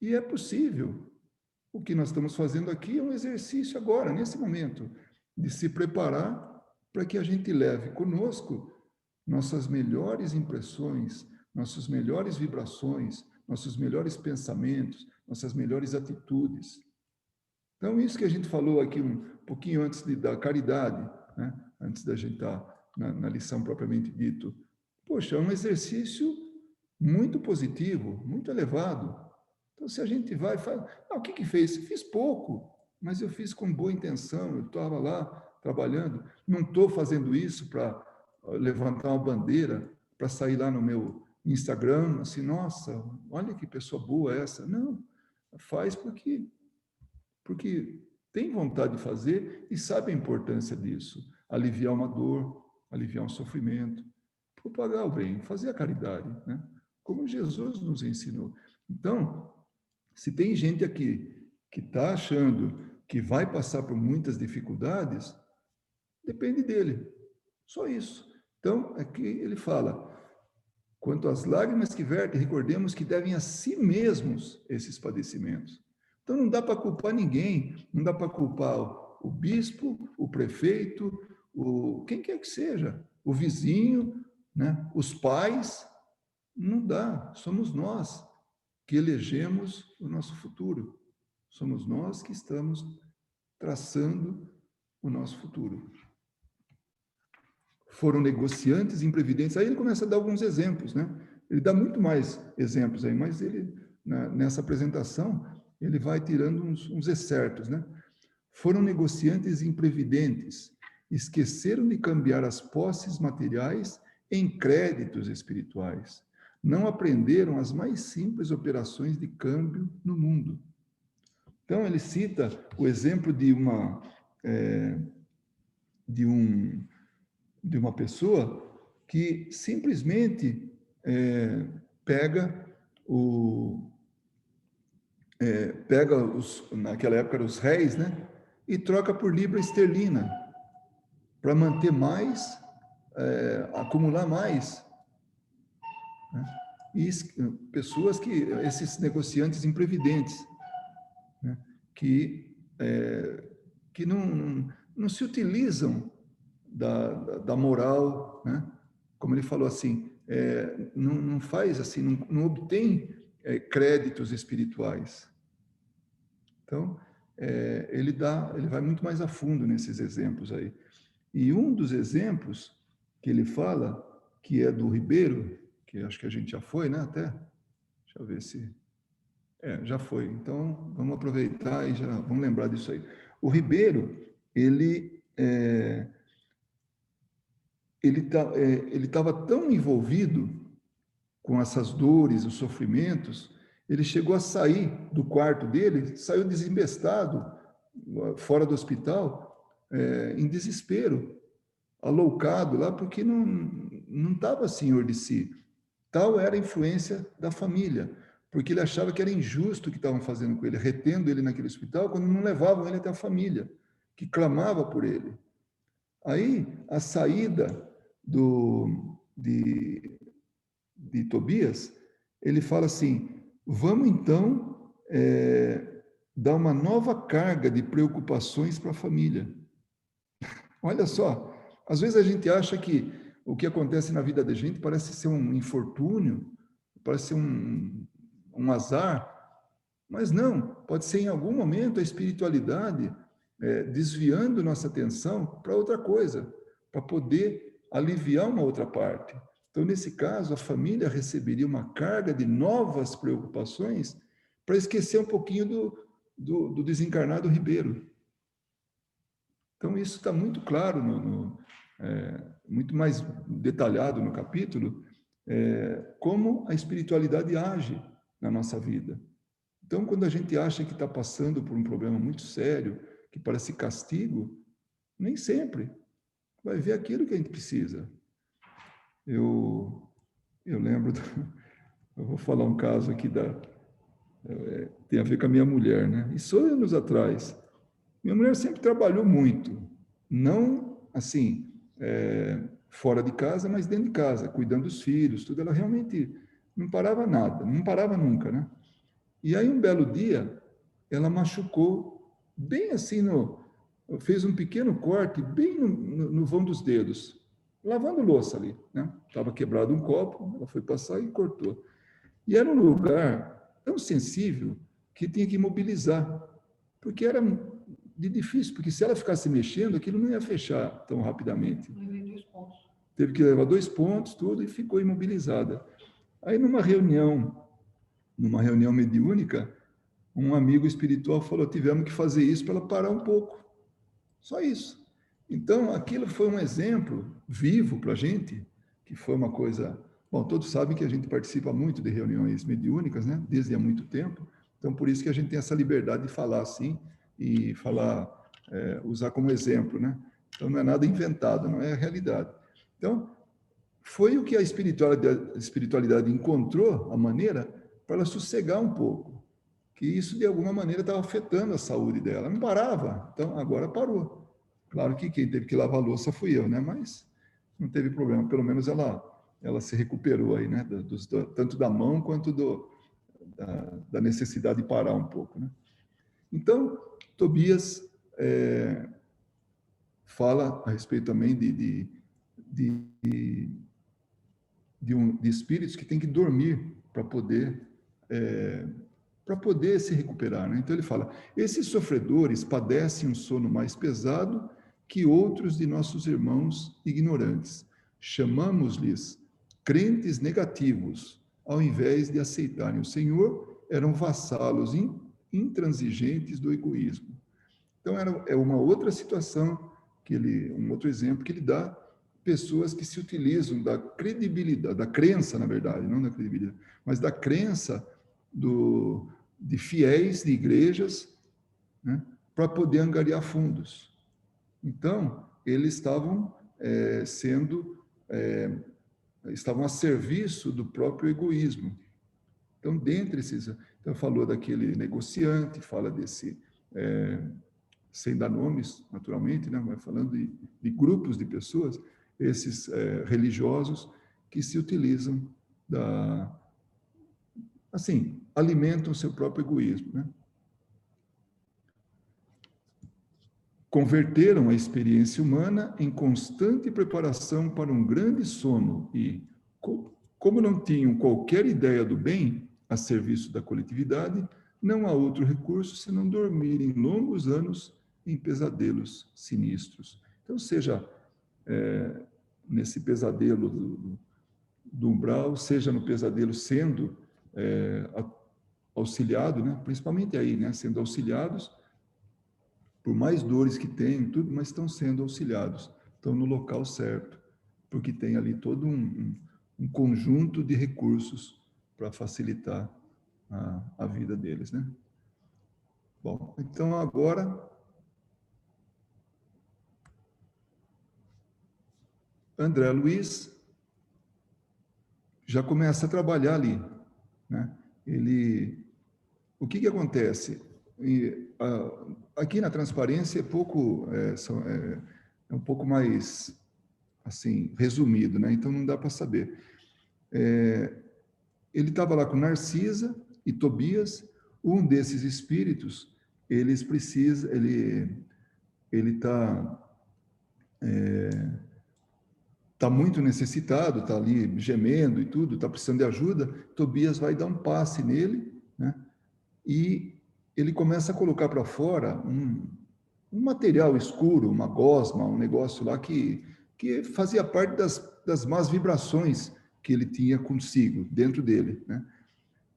E é possível. O que nós estamos fazendo aqui é um exercício agora, nesse momento, de se preparar para que a gente leve conosco nossas melhores impressões, nossas melhores vibrações, nossos melhores pensamentos, nossas melhores atitudes. Então, isso que a gente falou aqui um pouquinho antes da caridade, né? Antes da gente estar na lição propriamente dito. Poxa, é um exercício muito positivo, muito elevado. Então, se a gente vai e fala, o que fez? Fiz pouco, mas eu fiz com boa intenção, eu estava lá trabalhando, não estou fazendo isso para levantar uma bandeira, para sair lá no meu Instagram, assim, nossa, olha que pessoa boa essa. Não, faz porque tem vontade de fazer e sabe a importância disso. Aliviar uma dor, aliviar um sofrimento, propagar o bem, fazer a caridade, né? Como Jesus nos ensinou. Então, se tem gente aqui que está achando que vai passar por muitas dificuldades, depende dele. Só isso. Então, aqui ele fala, quanto às lágrimas que vertem, recordemos que devem a si mesmos esses padecimentos. Então, não dá para culpar ninguém, não dá para culpar o bispo, o prefeito, quem quer que seja, o vizinho, né? Os pais, não dá, somos nós que elegemos o nosso futuro. Somos nós que estamos traçando o nosso futuro. Foram negociantes imprevidentes. Aí ele começa a dar alguns exemplos, né? Ele dá muito mais exemplos aí, mas ele, nessa apresentação, ele vai tirando uns excertos, né? Foram negociantes imprevidentes, esqueceram de cambiar as posses materiais em créditos espirituais. Não aprenderam as mais simples operações de câmbio no mundo. Então, ele cita o exemplo de uma pessoa que simplesmente pega naquela época eram os réis, né? E troca por libra esterlina para manter mais, acumular mais, né? E pessoas esses negociantes imprevidentes, né? Que não se utilizam da moral, né? Como ele falou assim, não faz assim, não obtém créditos espirituais. Então, ele vai muito mais a fundo nesses exemplos aí. E um dos exemplos que ele fala, que é do Ribeiro, que acho que a gente já foi, né? Até, deixa eu ver se... já foi. Então, vamos aproveitar e já vamos lembrar disso aí. O Ribeiro, ele estava tão envolvido com essas dores, os sofrimentos, ele chegou a sair do quarto dele, saiu desembestado, fora do hospital, em desespero, aloucado lá, porque não estava senhor de si. Tal era a influência da família, porque ele achava que era injusto o que estavam fazendo com ele, retendo ele naquele hospital, quando não levavam ele até a família, que clamava por ele. Aí, a saída de Tobias, ele fala assim, vamos então dar uma nova carga de preocupações para a família. Olha só, às vezes a gente acha que o que acontece na vida da gente parece ser um infortúnio, parece ser um azar, mas não, pode ser em algum momento a espiritualidade desviando nossa atenção para outra coisa, para poder aliviar uma outra parte. Então, nesse caso, a família receberia uma carga de novas preocupações para esquecer um pouquinho do desencarnado Ribeiro. Então, isso está muito claro, muito mais detalhado no capítulo, como a espiritualidade age na nossa vida. Então, quando a gente acha que está passando por um problema muito sério, que parece castigo, nem sempre vai ver aquilo que a gente precisa. Eu lembro, eu vou falar um caso aqui tem a ver com a minha mulher, né? Isso anos atrás. Minha mulher sempre trabalhou muito, não assim, fora de casa, mas dentro de casa, cuidando dos filhos, tudo. Ela realmente não parava nada, não parava nunca, né? E aí, um belo dia, ela machucou bem assim fez um pequeno corte bem no vão dos dedos, lavando louça ali, né? Estava quebrado um copo, ela foi passar e cortou. E era um lugar tão sensível que tinha que imobilizar, porque era de difícil, porque se ela ficasse mexendo, aquilo não ia fechar tão rapidamente. Teve que levar 2 pontos, tudo, e ficou imobilizada. Aí, numa reunião mediúnica, um amigo espiritual falou: tivemos que fazer isso para ela parar um pouco. Só isso. Então, aquilo foi um exemplo vivo para a gente, que foi uma coisa. Bom, todos sabem que a gente participa muito de reuniões mediúnicas, né? Desde há muito tempo. Então, por isso que a gente tem essa liberdade de falar assim e falar, usar como exemplo, né? Então, não é nada inventado, não é a realidade. Então, foi o que a espiritualidade encontrou, a maneira para ela sossegar um pouco, que isso de alguma maneira estava afetando a saúde dela. Não parava, então agora parou. Claro que quem teve que lavar a louça fui eu, né? Mas não teve problema, pelo menos ela se recuperou aí, né? Tanto da mão quanto da necessidade de parar um pouco, né? Então, Tobias fala a respeito também de de espíritos que têm que dormir para poder se recuperar, né? Então ele fala: esses sofredores padecem um sono mais pesado que outros de nossos irmãos ignorantes. Chamamos-lhes crentes negativos, ao invés de aceitarem o Senhor, eram vassalos intransigentes do egoísmo. Então é uma outra situação um outro exemplo que ele dá, pessoas que se utilizam da credibilidade, da crença, na verdade, não da credibilidade, mas da crença de fiéis de igrejas, né, para poder angariar fundos. Então, eles estavam a serviço do próprio egoísmo. Então, dentre esses, então falou daquele negociante, fala desse, sem dar nomes, naturalmente, né, mas falando de grupos de pessoas, esses religiosos que se utilizam assim, alimentam o seu próprio egoísmo, né? Converteram a experiência humana em constante preparação para um grande sono e, como não tinham qualquer ideia do bem a serviço da coletividade, não há outro recurso senão dormirem longos anos em pesadelos sinistros. Então, seja nesse pesadelo do umbral, seja no pesadelo sendo auxiliado, né? Principalmente aí, né? Sendo auxiliados, por mais dores que tenham, tudo, mas estão sendo auxiliados, estão no local certo, porque tem ali todo um conjunto de recursos para facilitar a vida deles, né? Bom, então agora André Luiz já começa a trabalhar ali, né? O que acontece? Aqui na transparência é um pouco mais assim resumido, né? Então não dá para saber. Ele estava lá com Narcisa e Tobias. Um desses espíritos, ele está muito necessitado, está ali gemendo e tudo, está precisando de ajuda. Tobias vai dar um passe nele, né? E ele começa a colocar para fora um material escuro, uma gosma, um negócio lá que fazia parte das más vibrações que ele tinha consigo, dentro dele, né?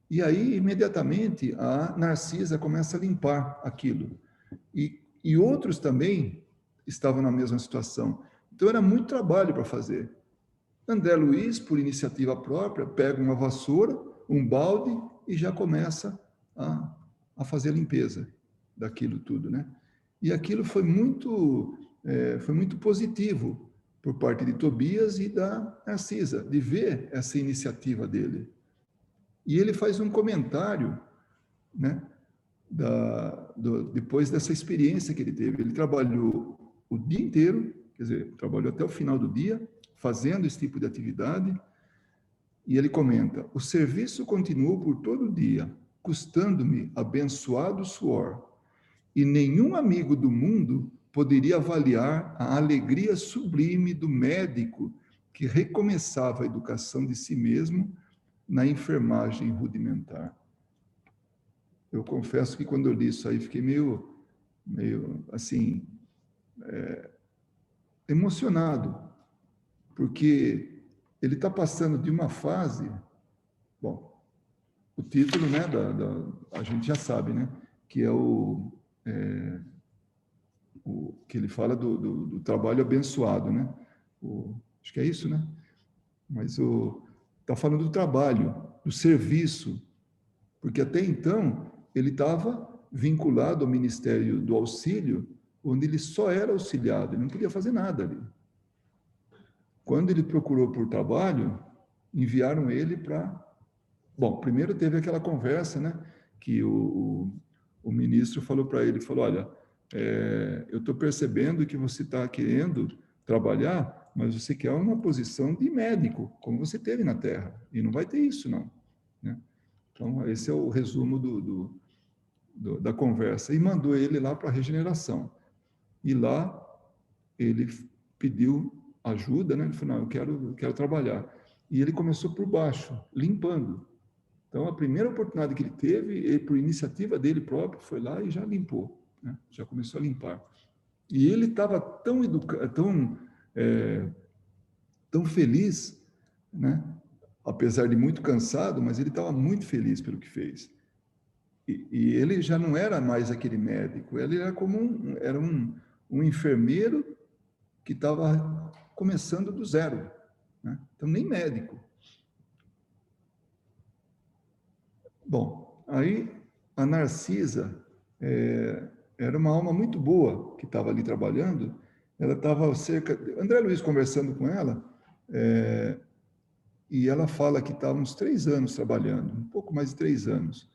E aí, imediatamente, a Narcisa começa a limpar aquilo. E outros também estavam na mesma situação. Então, era muito trabalho para fazer. André Luiz, por iniciativa própria, pega uma vassoura, um balde e já começa a fazer a limpeza daquilo tudo, né? E aquilo foi muito positivo por parte de Tobias e da Narcisa, de ver essa iniciativa dele. E ele faz um comentário né, depois dessa experiência que ele teve. Ele trabalhou o dia inteiro, quer dizer, trabalhou até o final do dia, fazendo esse tipo de atividade, e ele comenta: o serviço continuou por todo o dia, custando-me abençoado suor, e nenhum amigo do mundo poderia avaliar a alegria sublime do médico que recomeçava a educação de si mesmo na enfermagem rudimentar. Eu confesso que quando eu li isso aí, fiquei meio assim, emocionado, porque ele está passando de uma fase, bom, o título, né, a gente já sabe, né, que é que ele fala do trabalho abençoado, né? Acho que é isso, né? Mas está falando do trabalho, do serviço, porque até então ele estava vinculado ao Ministério do Auxílio, onde ele só era auxiliado, ele não podia fazer nada ali. Quando ele procurou por trabalho, enviaram ele para... Bom, primeiro teve aquela conversa, né, que o ministro falou para ele, falou: olha, eu estou percebendo que você está querendo trabalhar, mas você quer uma posição de médico, como você teve na Terra, e não vai ter isso, não. Né? Então, esse é o resumo da conversa. E mandou ele lá para a regeneração. E lá ele pediu ajuda, né? Ele falou: não, eu quero trabalhar. E ele começou por baixo, limpando. Então, a primeira oportunidade que ele teve, ele, por iniciativa dele próprio, foi lá e já limpou, né? Já começou a limpar. E ele estava tão feliz, né? Apesar de muito cansado, mas ele estava muito feliz pelo que fez. E ele já não era mais aquele médico, ele era como um enfermeiro que estava começando do zero, né? Então, nem médico. Bom, aí a Narcisa era uma alma muito boa que estava ali trabalhando. Ela estava cerca... André Luiz conversando com ela, e ela fala que estava uns 3 anos trabalhando, um pouco mais de 3 anos.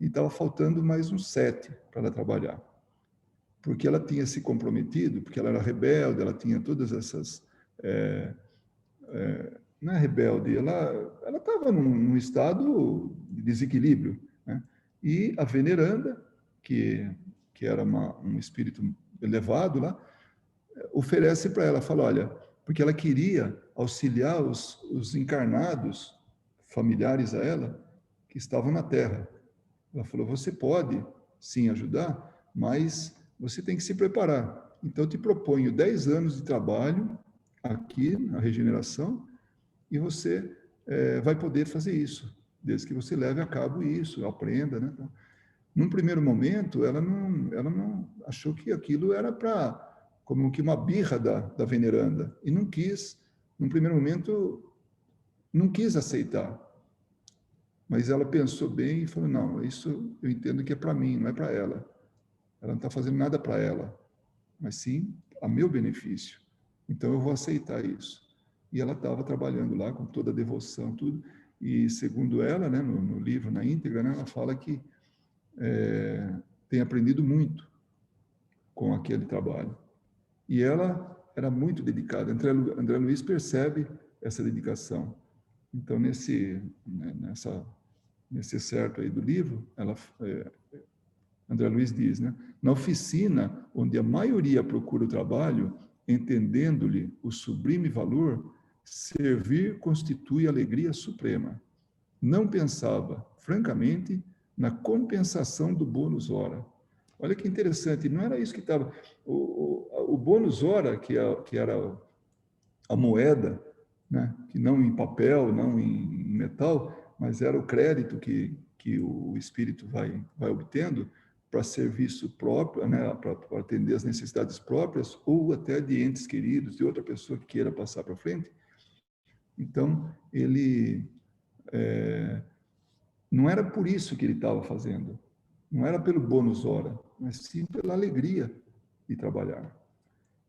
E estava faltando mais uns 7 para ela trabalhar. Porque ela tinha se comprometido, porque ela era rebelde, ela tinha todas essas... não é rebelde, ela estava num estado de desequilíbrio, né? E a veneranda, que era um espírito elevado lá, oferece para ela, fala: olha, porque ela queria auxiliar os encarnados, familiares a ela, que estavam na Terra. Ela falou: você pode sim ajudar, mas você tem que se preparar. Então, eu te proponho 10 anos de trabalho aqui na regeneração, e você vai poder fazer isso, desde que você leve a cabo isso, aprenda, né? Então, num primeiro momento, ela não achou que aquilo era como que uma birra da veneranda, e não quis, num primeiro momento, não quis aceitar. Mas ela pensou bem e falou: não, isso eu entendo que é para mim, não é para ela. Ela não está fazendo nada para ela, mas sim a meu benefício. Então eu vou aceitar isso. E ela estava trabalhando lá com toda a devoção, tudo. E segundo ela, né, no livro, na íntegra, né, ela fala que tem aprendido muito com aquele trabalho. E ela era muito dedicada. André Luiz percebe essa dedicação. Então, nesse certo aí do livro, André Luiz diz, né? Na oficina, onde a maioria procura o trabalho, entendendo-lhe o sublime valor, servir constitui alegria suprema. Não pensava, francamente, na compensação do bônus hora. Olha que interessante, não era isso que estava... O bônus hora, que era a moeda, né? Que não em papel, não em metal, mas era o crédito que o espírito vai obtendo para serviço próprio, né? Para atender as necessidades próprias, ou até de entes queridos, de outra pessoa que queira passar para frente. Então, ele... não era por isso que ele estava fazendo, não era pelo bônus hora, mas sim pela alegria de trabalhar.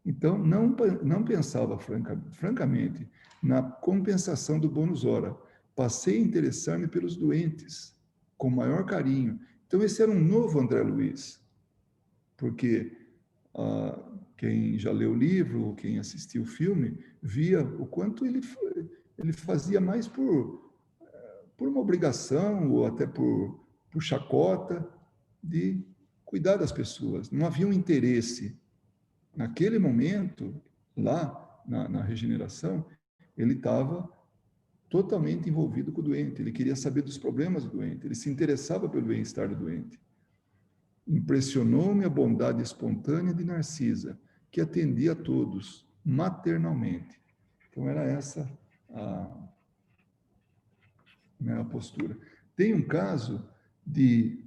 Então, não pensava francamente na compensação do bônus hora. Passei a interessar-me pelos doentes, com maior carinho, Então, esse era um novo André Luiz, porque quem já leu o livro, quem assistiu o filme, via o quanto ele fazia mais por uma obrigação ou até por chacota de cuidar das pessoas. Não havia um interesse. Naquele momento, lá na regeneração, ele estava totalmente envolvido com o doente, ele queria saber dos problemas do doente, ele se interessava pelo bem-estar do doente. Impressionou-me a bondade espontânea de Narcisa, que atendia a todos, maternalmente. Então, era essa a postura. Tem um caso de...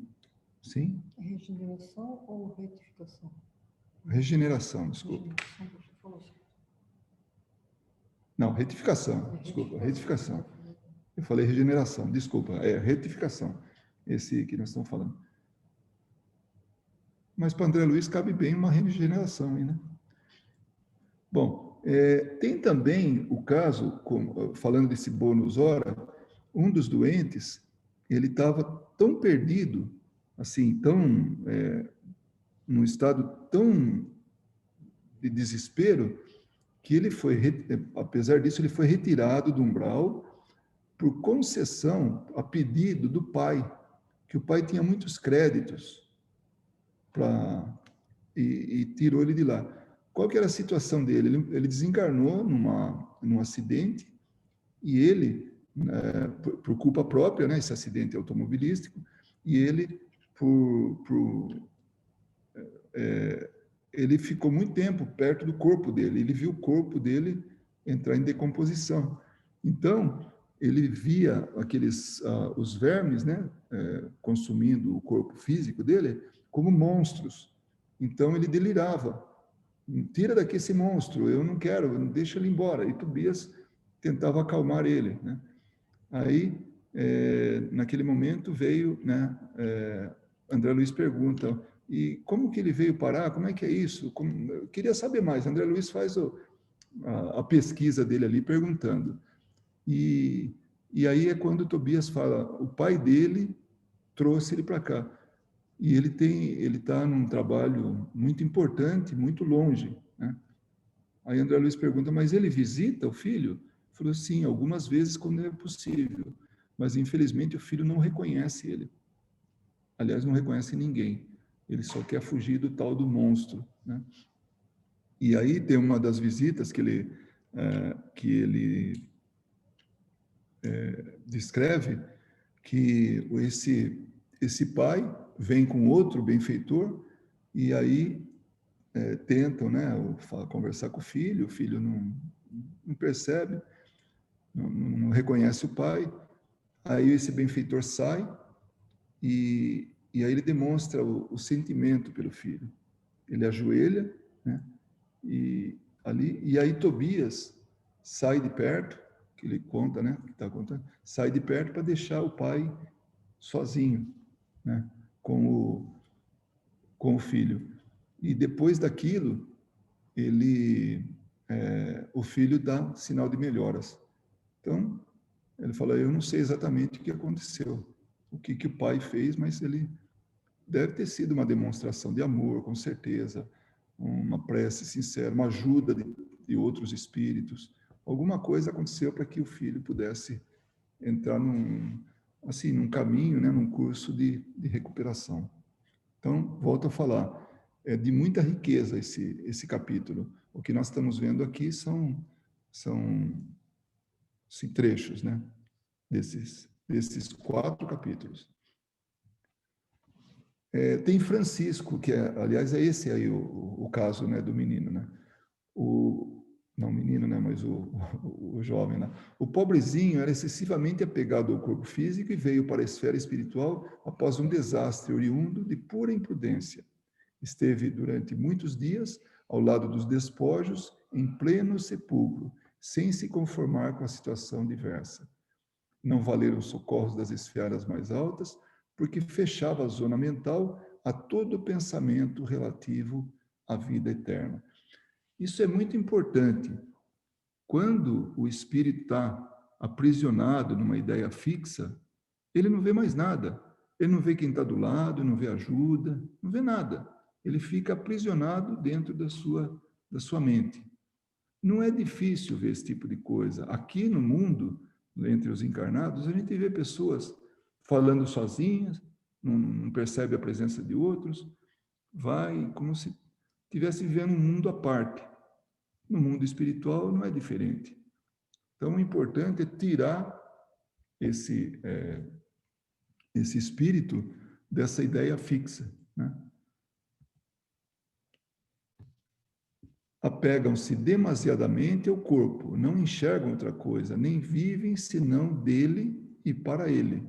Sim? Regeneração ou retificação? Regeneração, desculpa. Não, retificação, desculpa, retificação. Eu falei regeneração, desculpa, é retificação, esse que nós estamos falando. Mas para André Luiz cabe bem uma regeneração aí, né? Bom, tem também o caso, falando desse bônus hora, um dos doentes, ele estava tão perdido, assim, num estado tão de desespero, que ele foi, apesar disso, ele foi retirado do umbral por concessão, a pedido do pai, que o pai tinha muitos créditos e tirou ele de lá. Qual que era a situação dele? Ele desencarnou num acidente e ele, por culpa própria, né, esse acidente automobilístico, e ele, ele ficou muito tempo perto do corpo dele, ele viu o corpo dele entrar em decomposição. Então, ele via os vermes, né, consumindo o corpo físico dele como monstros. Então, ele delirava. Tira daqui esse monstro, eu não quero, deixa ele embora. E Tobias tentava acalmar ele, né? Aí, naquele momento, veio, né, André Luiz pergunta, e como que ele veio parar? Como é que é isso? Eu queria saber mais. André Luiz faz a pesquisa dele ali, perguntando. E aí é quando Tobias fala, o pai dele trouxe ele para cá. E ele está num trabalho muito importante, muito longe, né? Aí André Luiz pergunta, mas ele visita o filho? Ele falou, sim, algumas vezes quando é possível, mas infelizmente o filho não reconhece ele. Aliás, não reconhece ninguém. Ele só quer fugir do tal do monstro, né? E aí tem uma das visitas que ele descreve, que esse pai vem com outro benfeitor e aí tentam, né, conversar com o filho não percebe, não reconhece o pai. Aí esse benfeitor sai e aí ele demonstra o sentimento pelo filho. Ele ajoelha, né, e aí Tobias sai de perto, que ele conta, né, que está contando, sai de perto para deixar o pai sozinho, né, com o filho. E depois daquilo, o filho dá sinal de melhoras. Então, ele fala, eu não sei exatamente o que aconteceu, o que o pai fez, mas ele deve ter sido uma demonstração de amor, com certeza, uma prece sincera, uma ajuda de outros espíritos. Alguma coisa aconteceu para que o filho pudesse entrar num caminho, né, num curso de recuperação. Então, volto a falar, é de muita riqueza esse capítulo. O que nós estamos vendo aqui são trechos, né, desses 4 capítulos. Tem Francisco, que aliás, é esse aí o caso, né, do menino, né? Não menino, né, mas o jovem, né? O pobrezinho era excessivamente apegado ao corpo físico e veio para a esfera espiritual após um desastre oriundo de pura imprudência. Esteve durante muitos dias ao lado dos despojos, em pleno sepulcro, sem se conformar com a situação diversa. Não valeram os socorros das esferas mais altas, porque fechava a zona mental a todo pensamento relativo à vida eterna. Isso é muito importante. Quando o espírito está aprisionado numa ideia fixa, ele não vê mais nada. Ele não vê quem está do lado, não vê ajuda, não vê nada. Ele fica aprisionado dentro da sua mente. Não é difícil ver esse tipo de coisa. Aqui no mundo, entre os encarnados, a gente vê pessoas falando sozinhas, não percebe a presença de outros, vai como se estivesse vivendo um mundo à parte. No mundo espiritual não é diferente. Então, o importante é tirar esse espírito dessa ideia fixa, né? Apegam-se demasiadamente ao corpo, não enxergam outra coisa, nem vivem senão dele e para ele,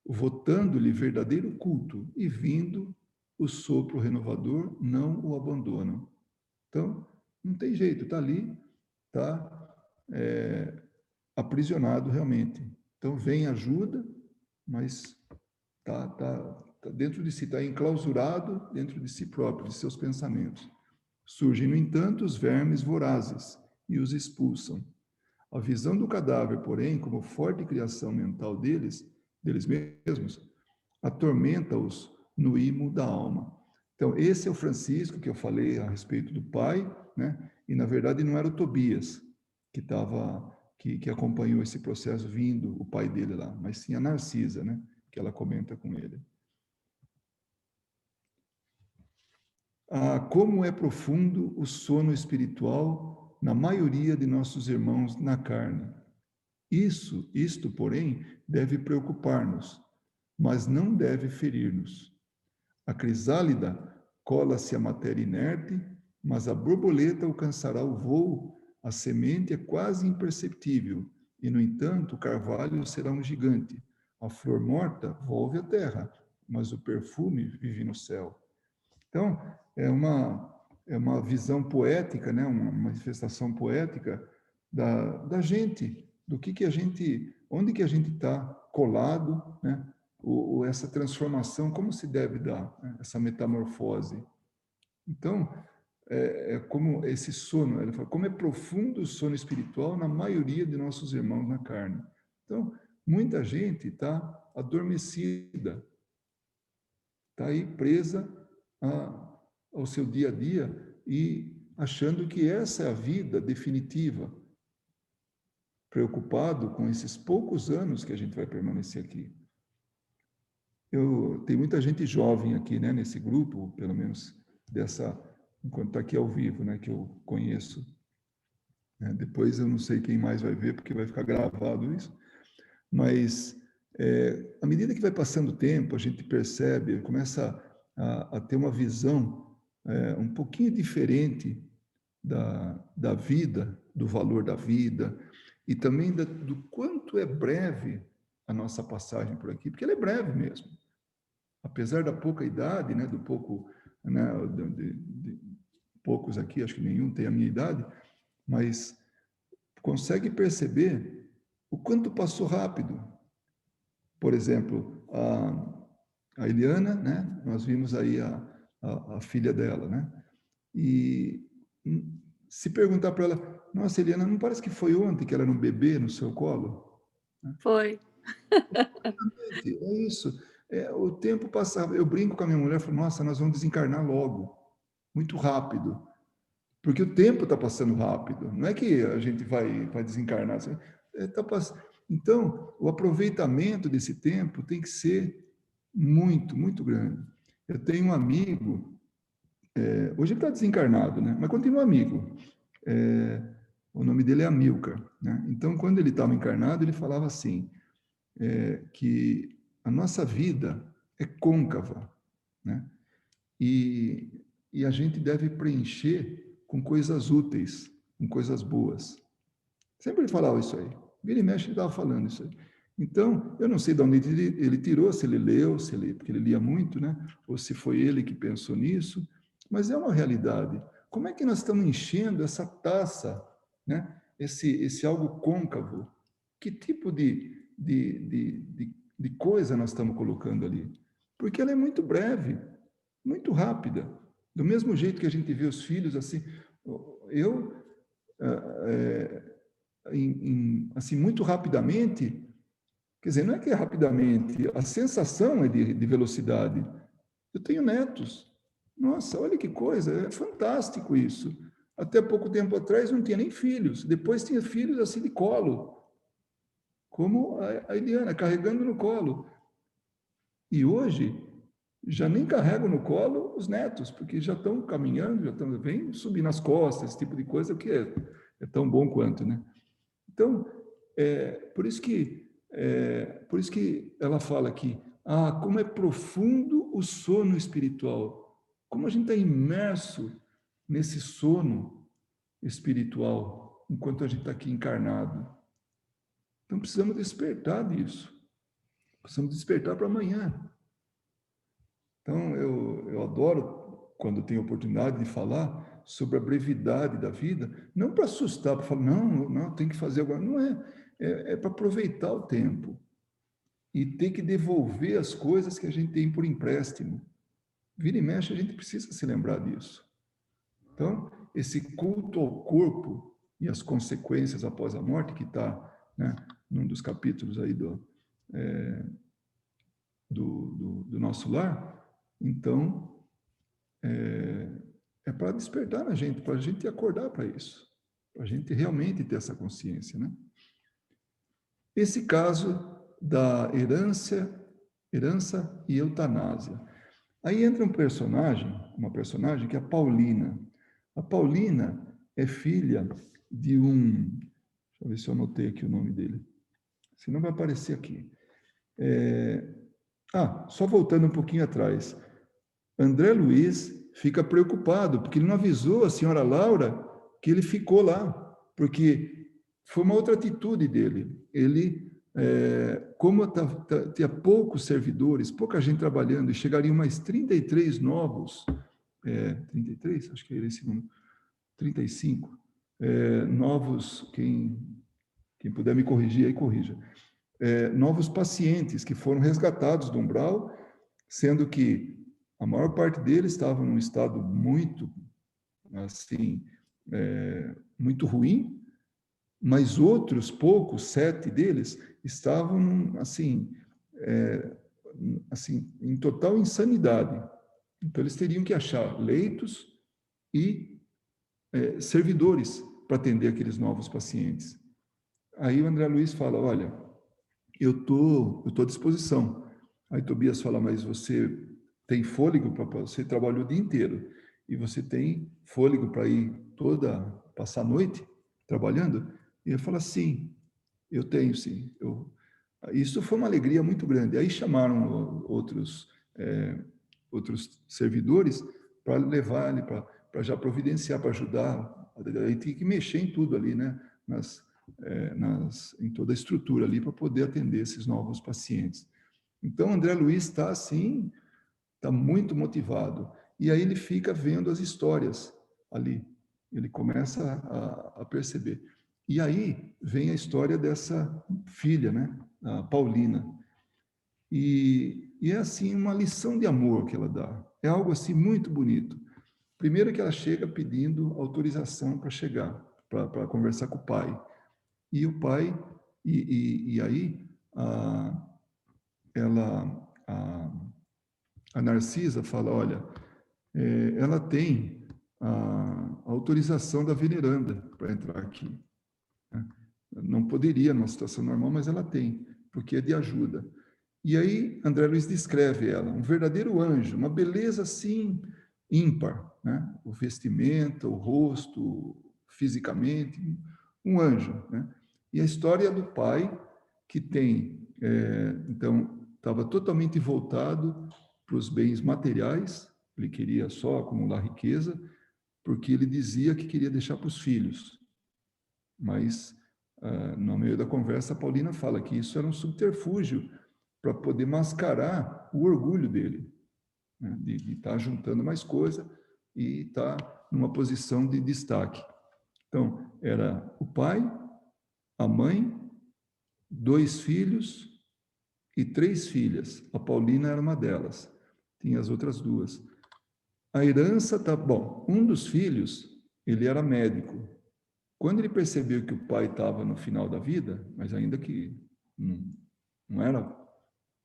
votando-lhe verdadeiro culto e vindo o sopro renovador, não o abandonam. Então, não tem jeito, está ali, está aprisionado realmente. Então, vem ajuda, mas está dentro de si, está enclausurado dentro de si próprio, de seus pensamentos. Surgem, no entanto, os vermes vorazes e os expulsam. A visão do cadáver, porém, como forte criação mental deles mesmos, atormenta-os no imo da alma. Então, esse é o Francisco que eu falei a respeito do pai, né? E na verdade não era o Tobias que acompanhou esse processo vindo, o pai dele lá, mas sim a Narcisa, né? Que ela comenta com ele. Como é profundo o sono espiritual na maioria de nossos irmãos na carne. Isto, porém, deve preocupar-nos, mas não deve ferir-nos. A crisálida cola-se à matéria inerte, mas a borboleta alcançará o voo, a semente é quase imperceptível, e, no entanto, o carvalho será um gigante. A flor morta volve à terra, mas o perfume vive no céu. Então, é uma visão poética, né? Uma manifestação poética da gente, do que a gente, onde que a gente está colado, né? Essa transformação, como se deve dar, né? Essa metamorfose. Então, como esse sono, ele fala, como é profundo o sono espiritual na maioria de nossos irmãos na carne. Então, muita gente está adormecida, está aí presa ao seu dia a dia e achando que essa é a vida definitiva, preocupado com esses poucos anos que a gente vai permanecer aqui. Tem muita gente jovem aqui, né, nesse grupo, pelo menos enquanto está aqui ao vivo, né, que eu conheço. Depois eu não sei quem mais vai ver, porque vai ficar gravado isso, mas à medida que vai passando o tempo, a gente percebe, começa a ter uma visão um pouquinho diferente da vida, do valor da vida, e também do quanto é breve a nossa passagem por aqui, porque ela é breve mesmo. Apesar da pouca idade, né, do pouco, né, de poucos aqui, acho que nenhum tem a minha idade, mas consegue perceber o quanto passou rápido. Por exemplo, a Eliana, né, nós vimos aí a filha dela, né, e se perguntar para ela, nossa, Eliana, não parece que foi ontem que ela era um bebê no seu colo? Foi. É isso. O tempo passava. Eu brinco com a minha mulher, falo, nossa, nós vamos desencarnar logo, muito rápido, porque o tempo está passando rápido. Não é que a gente vai desencarnar. Então, o aproveitamento desse tempo tem que ser muito, muito grande. Eu tenho um amigo, hoje ele está desencarnado, né? Mas continua amigo. O nome dele é Amilcar, né? Então, quando ele estava encarnado, ele falava assim, que a nossa vida é côncava, né? E a gente deve preencher com coisas úteis, com coisas boas. Sempre falava isso aí. Vira e mexe, ele estava falando isso aí. Então, eu não sei de onde ele tirou, se ele leu, porque ele lia muito, né? Ou se foi ele que pensou nisso, mas é uma realidade. Como é que nós estamos enchendo essa taça, né? Esse algo côncavo? Que tipo de coisa nós estamos colocando ali? Porque ela é muito breve, muito rápida. Do mesmo jeito que a gente vê os filhos assim, eu assim muito rapidamente, Quer dizer, não é que é rapidamente, a sensação é de velocidade. Eu tenho netos. Nossa, olha que coisa, é fantástico isso. Até pouco tempo atrás não tinha nem filhos, depois tinha filhos assim de colo, como a Eliana, carregando no colo. E hoje, já nem carrego no colo os netos, porque já estão caminhando, vem subir nas costas, esse tipo de coisa, que é tão bom quanto, né? Então, por isso que ela fala aqui, como é profundo o sono espiritual, como a gente está imerso nesse sono espiritual, enquanto a gente está aqui encarnado. Então, precisamos despertar disso, precisamos despertar para amanhã. Então, eu adoro, quando tenho oportunidade de falar sobre a brevidade da vida, não para assustar, para falar, não, tem que fazer agora. Não é para aproveitar o tempo e ter que devolver as coisas que a gente tem por empréstimo. Vira e mexe, a gente precisa se lembrar disso. Então, esse culto ao corpo e as consequências após a morte, que está, né, num dos capítulos aí do nosso lar, então, é para despertar na gente, para a gente acordar para isso, para a gente realmente ter essa consciência, né? Esse caso da herança e eutanásia. Aí entra uma personagem que é a Paulina. A Paulina é filha de deixa eu ver se eu anotei aqui o nome dele, senão vai aparecer aqui. Só voltando um pouquinho atrás. André Luiz fica preocupado, porque ele não avisou a senhora Laura que ele ficou lá, porque foi uma outra atitude dele. Ele, como tinha poucos servidores, pouca gente trabalhando, e chegariam mais 33 novos, 33? Acho que era esse número, 35 novos, quem puder me corrigir, aí corrija. Novos pacientes que foram resgatados do umbral, sendo que a maior parte deles estavam num estado muito, assim, muito ruim, mas outros poucos, 7 deles, estavam, assim, em total insanidade. Então, eles teriam que achar leitos e servidores para atender aqueles novos pacientes. Aí o André Luiz fala, olha, eu tô à disposição. Aí Tobias fala, mas você tem fôlego para você trabalhar o dia inteiro e você tem fôlego para ir passar a noite trabalhando? E ele fala, sim, eu tenho, sim. Isso foi uma alegria muito grande. Aí chamaram outros servidores para levar ele, para já providenciar, para ajudar. Aí tem que mexer em tudo ali, né? Em toda a estrutura ali para poder atender esses novos pacientes. Então, André Luiz está assim, está muito motivado. E aí ele fica vendo as histórias ali. Ele começa a perceber. E aí vem a história dessa filha, né? A Paulina. E é assim uma lição de amor que ela dá. É algo assim muito bonito. Primeiro que ela chega pedindo autorização para chegar, para conversar com o pai. E o pai, e aí a Narcisa fala, olha, ela tem a autorização da veneranda para entrar aqui. Né? Não poderia numa situação normal, mas ela tem, porque é de ajuda. E aí André Luiz descreve ela, um verdadeiro anjo, uma beleza assim ímpar, né? O vestimento, o rosto, fisicamente, um anjo, né? E a história do pai que tem, então, estava totalmente voltado para os bens materiais, ele queria só acumular riqueza, porque ele dizia que queria deixar para os filhos. Mas, no meio da conversa, a Paulina fala que isso era um subterfúgio para poder mascarar o orgulho dele, né? De estar juntando mais coisa e estar numa posição de destaque. Então, era o pai, a mãe, 2 filhos e 3 filhas. A Paulina era uma delas. Tinha as outras 2. A herança tá bom. Um dos filhos, ele era médico. Quando ele percebeu que o pai estava no final da vida, mas ainda que não era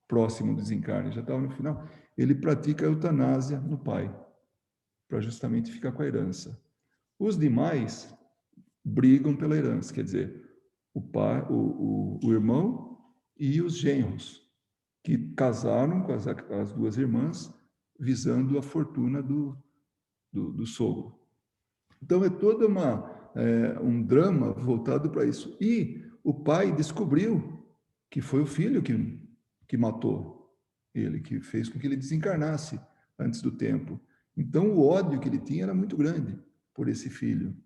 próximo do desencarne, já estava no final. Ele pratica a eutanásia no pai, para justamente ficar com a herança. Os demais brigam pela herança, quer dizer, o pai, o irmão e os genros, que casaram com as duas irmãs, visando a fortuna do sogro. Então, é toda um drama voltado para isso. E o pai descobriu que foi o filho que matou ele, que fez com que ele desencarnasse antes do tempo. Então, o ódio que ele tinha era muito grande por esse filho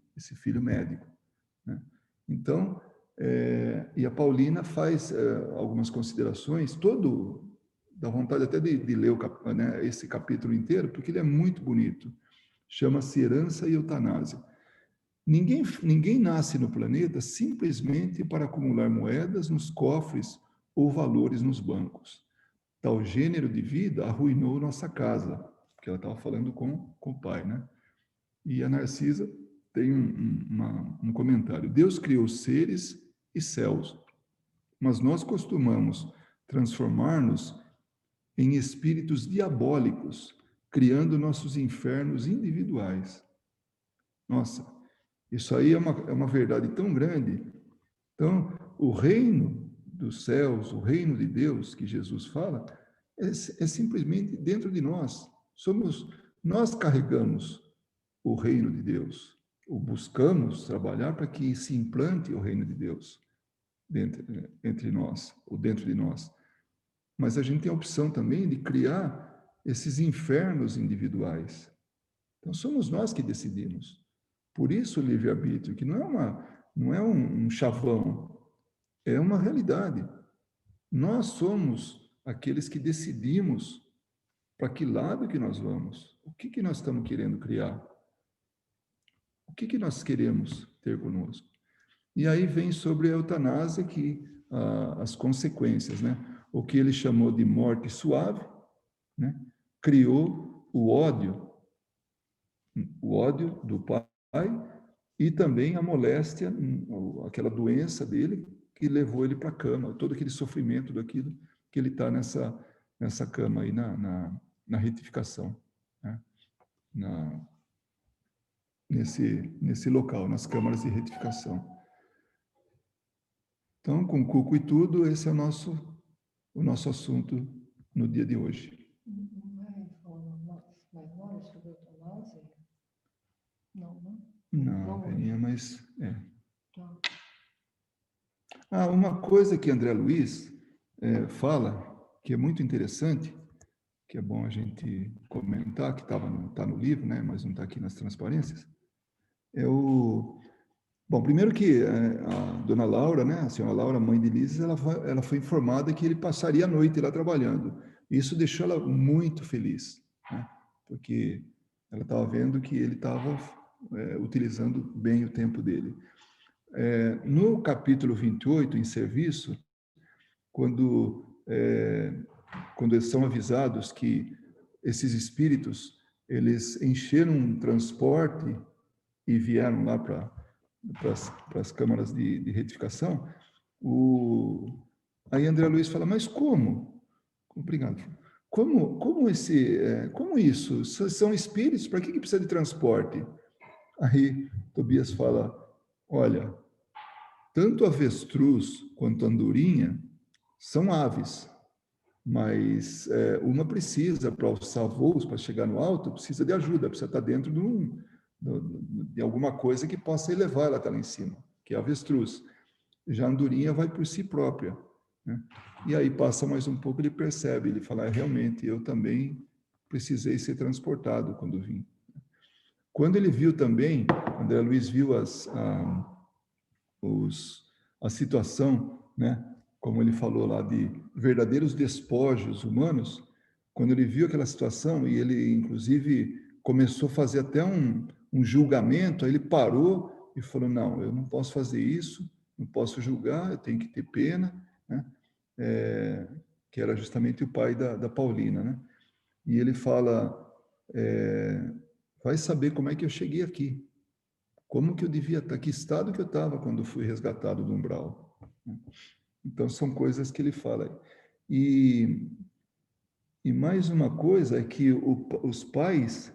médico, né? Então, e a Paulina faz algumas considerações, dá vontade até de ler esse capítulo inteiro, porque ele é muito bonito. Chama-se Herança e Eutanásia. Ninguém nasce no planeta simplesmente para acumular moedas nos cofres ou valores nos bancos. Tal gênero de vida arruinou nossa casa, porque ela estava falando com o pai, né? E a Narcisa tem um comentário. Deus criou seres e céus, mas nós costumamos transformar-nos em espíritos diabólicos, criando nossos infernos individuais. Nossa, isso aí é uma verdade tão grande. Então, o reino dos céus, o reino de Deus que Jesus fala, é simplesmente dentro de nós. Nós carregamos o reino de Deus, ou buscamos trabalhar para que se implante o reino de Deus entre nós, ou dentro de nós. Mas a gente tem a opção também de criar esses infernos individuais. Então, somos nós que decidimos. Por isso o livre-arbítrio, que não é um chavão, é uma realidade. Nós somos aqueles que decidimos para que lado que nós vamos, o que nós estamos querendo criar, o que nós queremos ter conosco. E aí vem sobre a eutanásia as consequências, né? O que ele chamou de morte suave, né? Criou o ódio do pai e também a moléstia, aquela doença dele que levou ele para a cama, todo aquele sofrimento daquilo que ele está nessa cama aí na retificação, né? Nesse local, nas câmaras de retificação. Então, com cuco e tudo, esse é o nosso assunto no dia de hoje. Não vai falar mais nada sobre a eutanásia? Não, né? Não, Peninha, mas Tá. uma coisa que André Luiz fala, que é muito interessante, que é bom a gente comentar, que tá no livro, né, mas não está aqui nas transparências, Bom, primeiro que a dona Laura, né, a senhora Laura, mãe de Lises, ela foi informada que ele passaria a noite lá trabalhando. Isso deixou ela muito feliz, né, porque ela estava vendo que ele estava utilizando bem o tempo dele. No capítulo 28, em serviço, quando eles são avisados que esses espíritos, eles encheram um transporte e vieram lá para as câmaras de retificação, aí André Luiz fala, mas como? Obrigado. Como isso? São espíritos, para que precisa de transporte? Aí Tobias fala, olha, tanto avestruz quanto andorinha são aves, mas uma precisa, para alçar voos, para chegar no alto, precisa de ajuda, precisa estar dentro de alguma coisa que possa elevar ela até lá em cima, que é a avestruz. Já a andorinha vai por si própria, né? E aí passa mais um pouco, ele percebe, ele fala, realmente, eu também precisei ser transportado quando vim. Quando ele viu também, André Luiz viu a situação, né, como ele falou lá, de verdadeiros despojos humanos, quando ele viu aquela situação, e ele, inclusive, começou a fazer até um julgamento, aí ele parou e falou, não, eu não posso fazer isso, não posso julgar, eu tenho que ter pena, né? Que era justamente o pai da Paulina, né? E ele fala, vai saber como é que eu cheguei aqui, como que eu devia estar, que estado que eu estava quando fui resgatado do umbral. Então, são coisas que ele fala. E mais uma coisa é que os pais,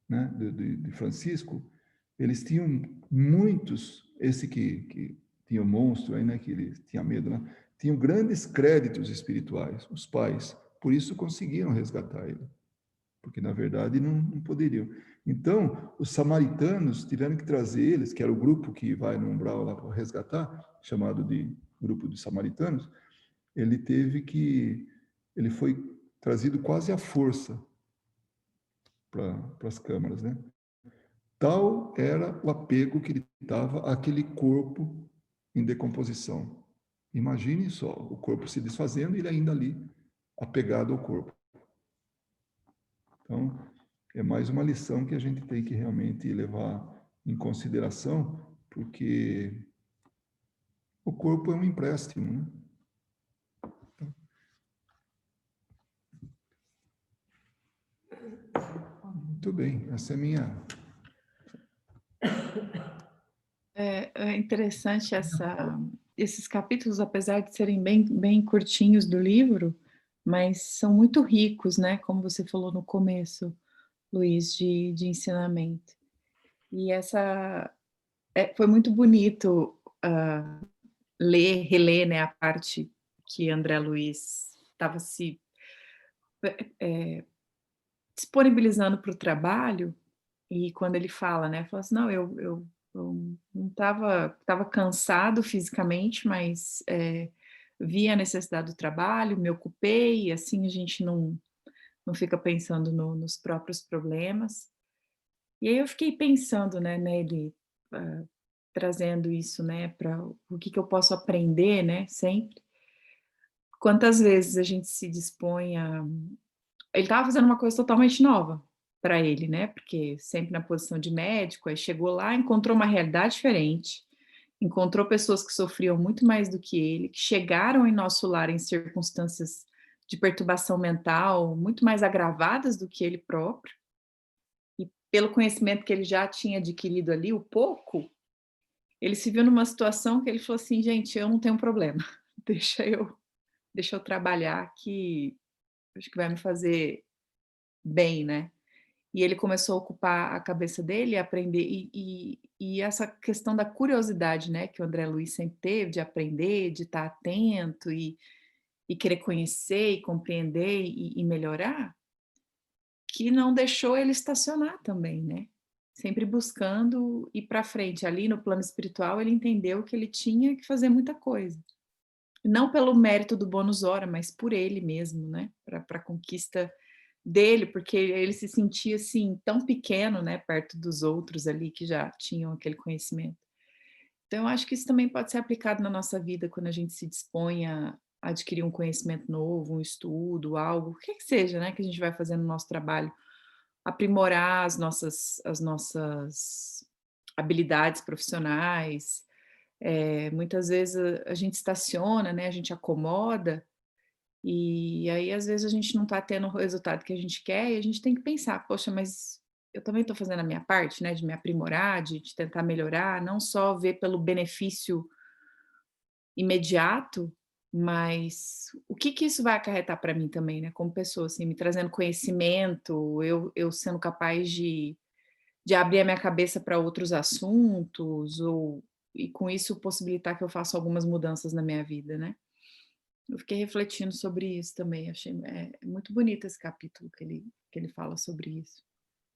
né, de Francisco, eles tinham muitos, esse que tinha o monstro aí, né, que ele tinha medo, né, tinham grandes créditos espirituais, os pais, por isso conseguiram resgatar ele, porque na verdade não poderiam. Então, os samaritanos tiveram que trazer eles, que era o grupo que vai no umbral lá para resgatar, chamado de grupo dos samaritanos, ele foi trazido quase à força para as câmaras, né? Tal era o apego que ele estava àquele corpo em decomposição. Imagine só, o corpo se desfazendo e ele ainda ali, apegado ao corpo. Então, é mais uma lição que a gente tem que realmente levar em consideração, porque o corpo é um empréstimo, né? Muito bem, essa é a minha... É interessante esses capítulos, apesar de serem bem curtinhos do livro, mas são muito ricos, né? Como você falou no começo, Luiz, de ensinamento. E foi muito bonito reler, né, a parte que André Luiz estava se disponibilizando para o trabalho, e quando ele fala, né, fala assim, não, eu não estava cansado fisicamente, mas vi a necessidade do trabalho, me ocupei, e assim a gente não fica pensando nos próprios problemas. E aí eu fiquei pensando, né, nele, trazendo isso, né, para o que eu posso aprender, né, sempre. Quantas vezes a gente se dispõe a... Ele estava fazendo uma coisa totalmente nova para ele, né, porque sempre na posição de médico, aí chegou lá, encontrou uma realidade diferente, encontrou pessoas que sofriam muito mais do que ele, que chegaram em nosso lar em circunstâncias de perturbação mental muito mais agravadas do que ele próprio, e pelo conhecimento que ele já tinha adquirido ali, o pouco, ele se viu numa situação que ele falou assim, gente, eu não tenho problema, deixa eu trabalhar que acho que vai me fazer bem, né? E ele começou a ocupar a cabeça dele, aprender, e essa questão da curiosidade, né, que o André Luiz sempre teve, de aprender, de estar atento e querer conhecer e compreender e melhorar, que não deixou ele estacionar também, né? Sempre buscando ir para frente. Ali no plano espiritual, ele entendeu que ele tinha que fazer muita coisa. Não pelo mérito do bônus hora, mas por ele mesmo, né? Para a conquista dele, porque ele se sentia assim tão pequeno, né, perto dos outros ali que já tinham aquele conhecimento. Então, eu acho que isso também pode ser aplicado na nossa vida quando a gente se dispõe a adquirir um conhecimento novo, um estudo, algo, o que seja, né, que a gente vai fazer no nosso trabalho, aprimorar as nossas habilidades profissionais. Muitas vezes a gente estaciona, né, a gente acomoda, e aí às vezes a gente não está tendo o resultado que a gente quer, e a gente tem que pensar, poxa, mas eu também estou fazendo a minha parte, né, de me aprimorar, de tentar melhorar, não só ver pelo benefício imediato, mas o que isso vai acarretar para mim também, né, como pessoa, assim, me trazendo conhecimento, eu sendo capaz de abrir a minha cabeça para outros assuntos, e com isso possibilitar que eu faça algumas mudanças na minha vida, né. Eu fiquei refletindo sobre isso também, achei muito bonito esse capítulo que ele fala sobre isso.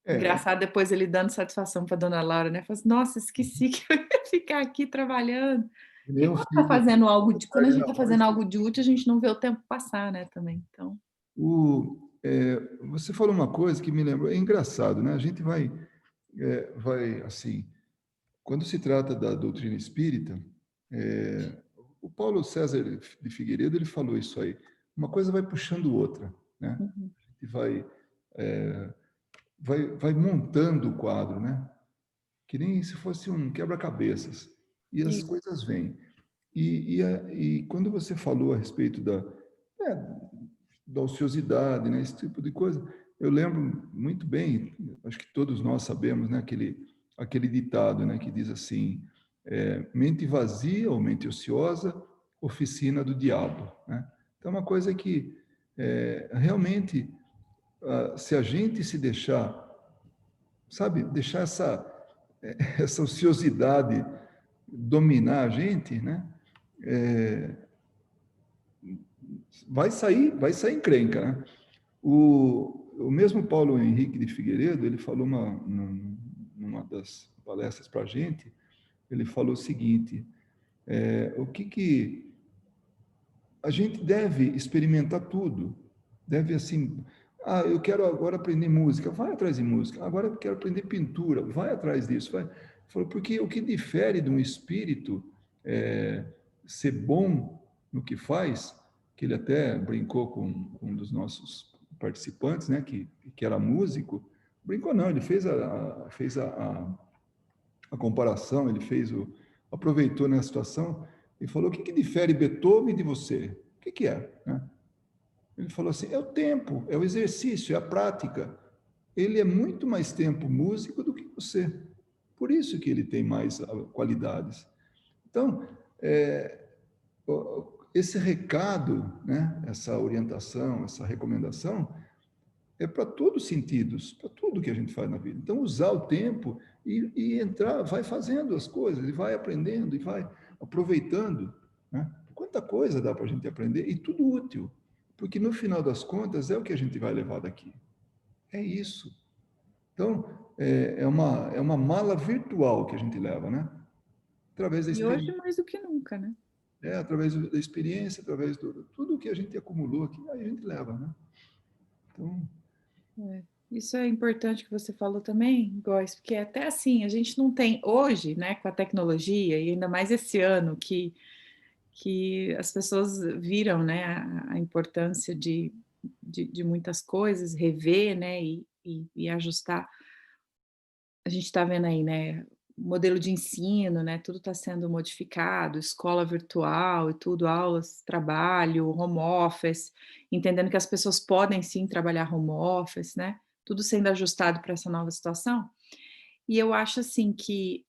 É, Engraçado depois ele dando satisfação para dona Laura, né, falou assim: "Nossa, esqueci que eu ia ficar aqui trabalhando". que E nem um quando tá filho fazendo algo de quando a perde gente na está mão. fazendo algo de útil, a gente não vê o tempo passar, né, também, então. Você falou uma coisa que me lembrou, é engraçado, né? A gente vai assim, quando se trata da doutrina espírita, o Paulo César de Figueiredo ele falou isso aí. Uma coisa vai puxando outra, né? Uhum. A gente vai montando o quadro, né? Que nem se fosse um quebra-cabeças. E as Isso. coisas vêm. E quando você falou a respeito é, da ociosidade, né, esse tipo de coisa, eu lembro muito bem, acho que todos nós sabemos, né, aquele ditado, né, que diz assim, mente vazia ou mente ociosa oficina do diabo, né? Então, é uma coisa que realmente, se a gente se deixar, sabe, deixar essa ociosidade dominar a gente, né? Vai sair encrenca, né? O mesmo Paulo Henrique de Figueiredo, ele falou numa das palestras para a gente, ele falou o seguinte, o que a gente deve experimentar tudo, deve assim, eu quero agora aprender música, vai atrás de música, agora eu quero aprender pintura, vai atrás disso, vai. Falou, porque o que difere de um espírito ser bom no que faz, que ele até brincou com um dos nossos participantes, né, que era músico, brincou não, ele fez a comparação, ele aproveitou nessa situação e falou, o que difere Beethoven de você? O que é? Né? Ele falou assim, é o tempo, é o exercício, é a prática. Ele é muito mais tempo músico do que você. Por isso que ele tem mais qualidades. Então, esse recado, né, essa orientação, essa recomendação, é para todos os sentidos, para tudo que a gente faz na vida. Então, usar o tempo e entrar, vai fazendo as coisas, e vai aprendendo, e vai aproveitando. Né? Quanta coisa dá para a gente aprender, e tudo útil, porque no final das contas é o que a gente vai levar daqui. É isso. Então, é uma mala virtual que a gente leva, né? Através da E hoje experiência. mais do que nunca, né? Através da experiência, através de tudo que a gente acumulou aqui, a gente leva, né? Então, isso é importante que você falou também, Góis, porque até assim, a gente não tem hoje, né, com a tecnologia, e ainda mais esse ano, que as pessoas viram, né, a importância de muitas coisas, rever, né, e ajustar. A gente está vendo aí, né, modelo de ensino, né, tudo está sendo modificado, escola virtual e tudo, aulas, trabalho, home office, entendendo que as pessoas podem sim trabalhar home office, né, tudo sendo ajustado para essa nova situação. E eu acho assim que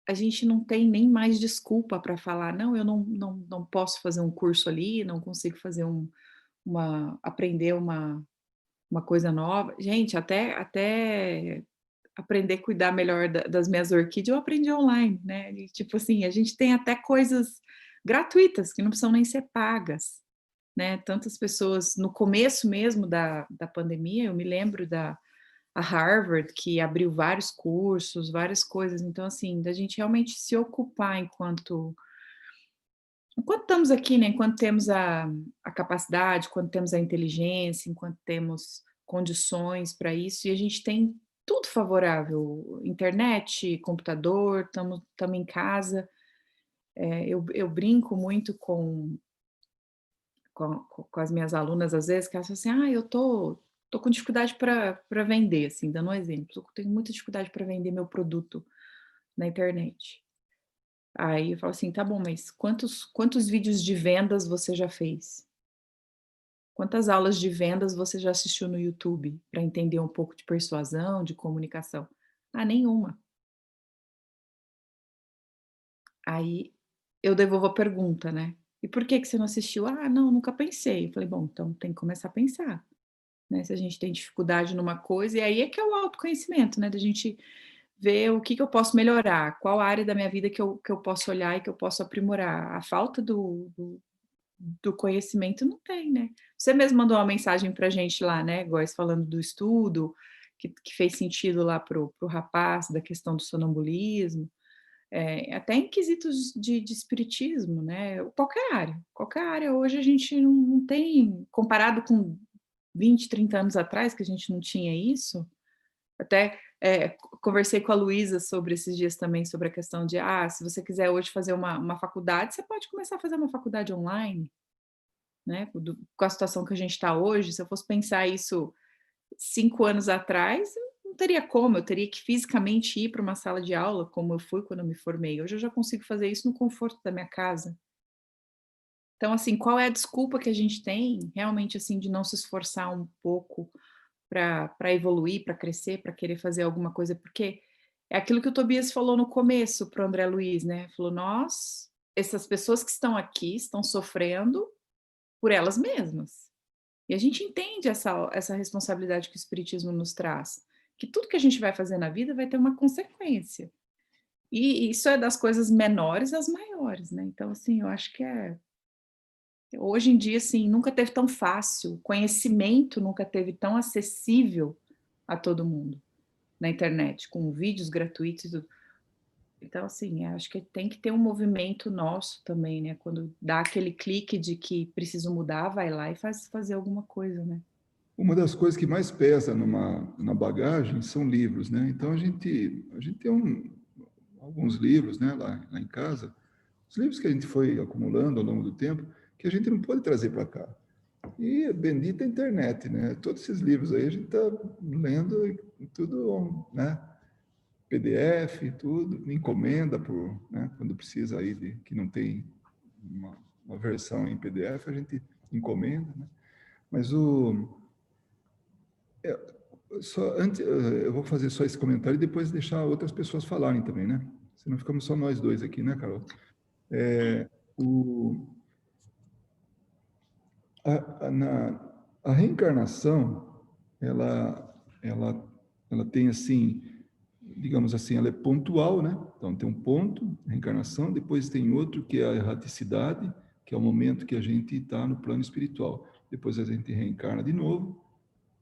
a gente não tem nem mais desculpa para falar, não, eu não posso fazer um curso ali, não consigo fazer aprender uma coisa nova. Gente, até aprender a cuidar melhor das minhas orquídeas, eu aprendi online, né? E, tipo assim, a gente tem até coisas gratuitas que não precisam nem ser pagas, né? Tantas pessoas, no começo mesmo da pandemia, eu me lembro a Harvard, que abriu vários cursos, várias coisas. Então, assim, da gente realmente se ocupar enquanto estamos aqui, né? Enquanto temos a capacidade, enquanto temos a inteligência, enquanto temos condições para isso, e a gente tem tudo favorável, internet, computador, estamos em casa. Eu brinco muito com as minhas alunas, às vezes, que elas falam assim, eu tô com dificuldade para vender, assim, dando um exemplo, eu tenho muita dificuldade para vender meu produto na internet. Aí eu falo assim, tá bom, mas quantos vídeos de vendas você já fez? Quantas aulas de vendas você já assistiu no YouTube para entender um pouco de persuasão, de comunicação? Nenhuma. Aí eu devolvo a pergunta, né? E por que você não assistiu? Não, nunca pensei. Eu falei, bom, então tem que começar a pensar, né? Se a gente tem dificuldade numa coisa, e aí é que é o autoconhecimento, né? Da gente ver o que eu posso melhorar, qual área da minha vida que eu posso olhar e que eu posso aprimorar. A falta do conhecimento não tem, né? Você mesmo mandou uma mensagem para a gente lá, né, Góis, falando do estudo, que fez sentido lá pro rapaz, da questão do sonambulismo, até em quesitos de espiritismo, né? Qualquer área hoje a gente não tem, comparado com 20, 30 anos atrás, que a gente não tinha isso, até conversei com a Luísa sobre esses dias também, sobre a questão de, se você quiser hoje fazer uma faculdade, você pode começar a fazer uma faculdade online, né? Com a situação que a gente está hoje, se eu fosse pensar isso 5 anos atrás, não teria como, eu teria que fisicamente ir para uma sala de aula, como eu fui quando eu me formei. Hoje eu já consigo fazer isso no conforto da minha casa. Então, assim, qual é a desculpa que a gente tem, realmente, assim, de não se esforçar um pouco para evoluir, para crescer, para querer fazer alguma coisa? Porque é aquilo que o Tobias falou no começo para o André Luiz, né? Falou, essas pessoas que estão aqui estão sofrendo por elas mesmas. E a gente entende essa responsabilidade que o espiritismo nos traz, que tudo que a gente vai fazer na vida vai ter uma consequência. E isso é das coisas menores às maiores, né. Então, assim, eu acho que hoje em dia, assim, nunca teve tão fácil, o conhecimento nunca teve tão acessível a todo mundo, na internet, com vídeos gratuitos e tudo. Então, assim, acho que tem que ter um movimento nosso também, né, quando dá aquele clique de que preciso mudar, vai lá e fazer alguma coisa, né. Uma das coisas que mais pesa na bagagem são livros, né? Então a gente tem alguns livros, né, lá em casa, os livros que a gente foi acumulando ao longo do tempo, que a gente não pode trazer para cá. E a bendita internet, né? Todos esses livros aí a gente está lendo tudo, né? PDF, tudo, encomenda né? Quando precisa aí que não tem uma versão em PDF, a gente encomenda, né? Mas antes, eu vou fazer só esse comentário e depois deixar outras pessoas falarem também, né? Senão ficamos só nós dois aqui, né, Carol? O, a reencarnação, ela tem assim, digamos assim, ela é pontual, né? Então tem um ponto, reencarnação, depois tem outro que é a erraticidade, que é o momento que a gente está no plano espiritual. Depois a gente reencarna de novo,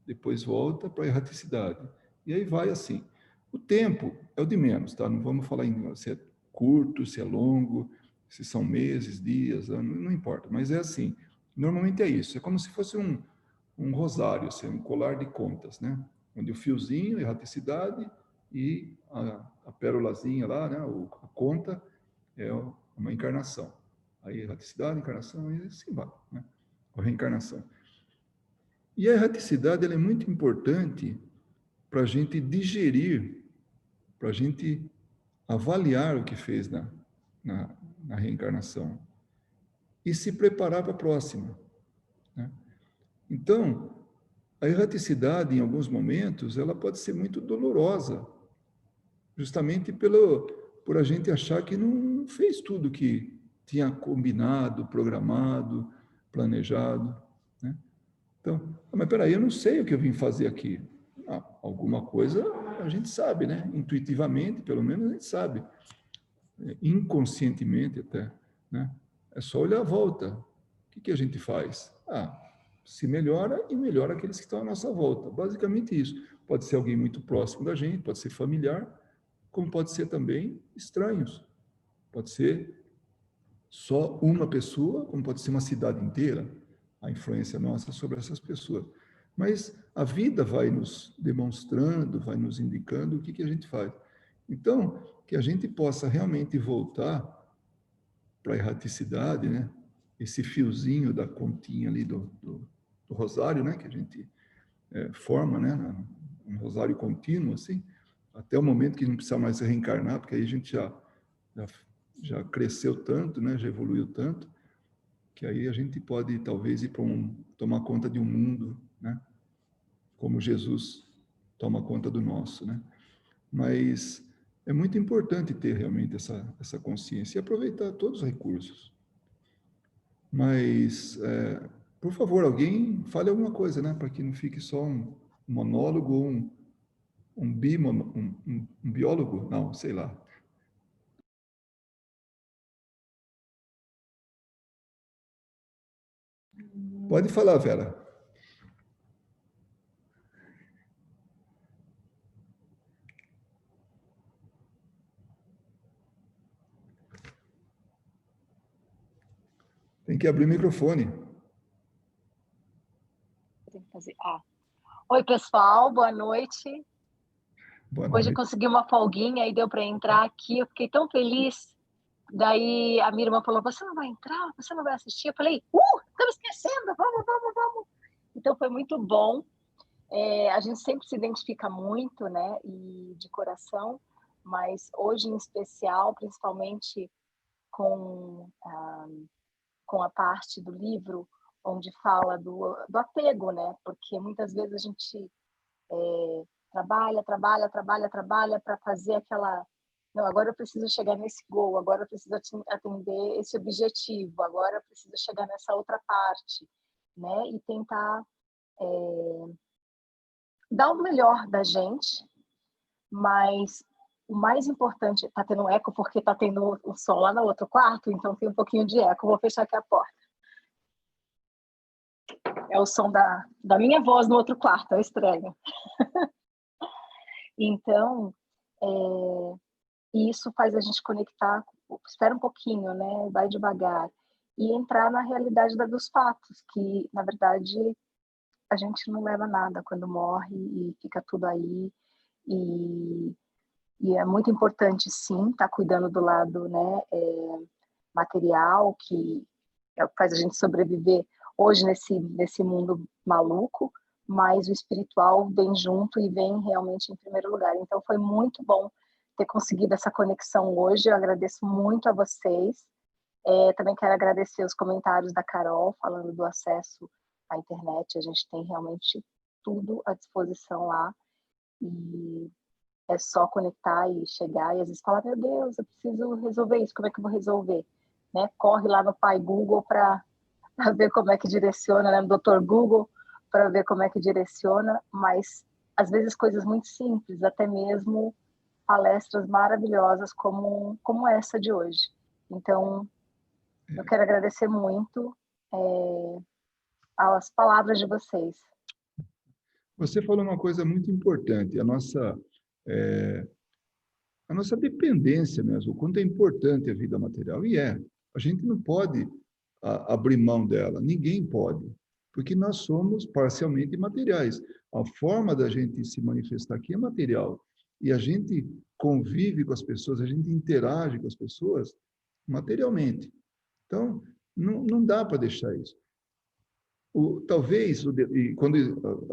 depois volta para a erraticidade. E aí vai assim. O tempo é o de menos, tá? Não vamos falar se é curto, se é longo, se são meses, dias, anos, não importa. Mas é assim. Normalmente é isso. É como se fosse um rosário, assim, um colar de contas, né? Onde o fiozinho, a erraticidade e a pérolazinha lá, né? A conta é uma encarnação. Aí erraticidade, encarnação, e assim vai, né? A reencarnação. E a erraticidade ela é muito importante para a gente digerir, para a gente avaliar o que fez na, na reencarnação e se preparar para a próxima, né? Então, a erraticidade, em alguns momentos, ela pode ser muito dolorosa, justamente por a gente achar que não fez tudo que tinha combinado, programado, planejado, né? Então, mas peraí, eu não sei o que eu vim fazer aqui. Alguma coisa a gente sabe, né? Intuitivamente, pelo menos a gente sabe. Inconscientemente até, né? É só olhar a volta. O que a gente faz? Se melhora e melhora aqueles que estão à nossa volta. Basicamente isso. Pode ser alguém muito próximo da gente, pode ser familiar, como pode ser também estranhos. Pode ser só uma pessoa, como pode ser uma cidade inteira, a influência nossa sobre essas pessoas. Mas a vida vai nos demonstrando, vai nos indicando o que a gente faz. Então, que a gente possa realmente voltar para a erraticidade, né? Esse fiozinho da continha ali do rosário, né? Que a gente forma, né? Um rosário contínuo, assim, até o momento que não precisa mais se reencarnar, porque aí a gente já cresceu tanto, né? Já evoluiu tanto, que aí a gente pode talvez ir para tomar conta de um mundo, né? Como Jesus toma conta do nosso, né? Mas é muito importante ter realmente essa consciência e aproveitar todos os recursos. Mas, por favor, alguém fale alguma coisa, né? Para que não fique só um monólogo ou um biólogo, não, sei lá. Pode falar, Vera. Tem que abrir o microfone. Tem que fazer. Oi, pessoal, boa noite. Boa Hoje eu noite. consegui uma folguinha e deu para entrar aqui. Eu fiquei tão feliz. Daí a minha irmã falou: Você não vai entrar? Você não vai assistir? Eu falei: Estamos esquecendo, vamos, vamos, vamos. Então foi muito bom. A gente sempre se identifica muito, né? E de coração, mas hoje em especial, principalmente com a parte do livro onde fala do apego, né? Porque muitas vezes a gente trabalha para fazer Não, agora eu preciso chegar nesse gol, agora eu preciso atender esse objetivo, agora eu preciso chegar nessa outra parte, né? E tentar dar o melhor da gente, mas o mais importante, tá tendo eco porque tá tendo o som lá no outro quarto, então tem um pouquinho de eco. Vou fechar aqui a porta. É o som da minha voz no outro quarto, é estranho. Então, isso faz a gente conectar, espera um pouquinho, né? Vai devagar. E entrar na realidade dos fatos, que, na verdade, a gente não leva nada quando morre e fica tudo aí. E é muito importante, sim, estar cuidando do lado, né, material, que faz a gente sobreviver hoje nesse mundo maluco, mas o espiritual vem junto e vem realmente em primeiro lugar. Então, foi muito bom ter conseguido essa conexão hoje. Eu agradeço muito a vocês. Também quero agradecer os comentários da Carol, falando do acesso à internet. A gente tem realmente tudo à disposição lá. E é só conectar e chegar. E às vezes falar, meu Deus, eu preciso resolver isso. Como é que eu vou resolver? Né? Corre lá no Pai Google para ver como é que direciona, né? No Dr. Google, para ver como é que direciona. Mas, às vezes, coisas muito simples, até mesmo palestras maravilhosas como essa de hoje. Então, eu quero agradecer muito as palavras de vocês. Você falou uma coisa muito importante, a nossa dependência mesmo, o quanto é importante a vida material. E a gente não pode abrir mão dela, ninguém pode, porque nós somos parcialmente materiais. A forma da gente se manifestar aqui é material, e a gente convive com as pessoas, a gente interage com as pessoas materialmente. Então, não dá para deixar isso. Talvez, e quando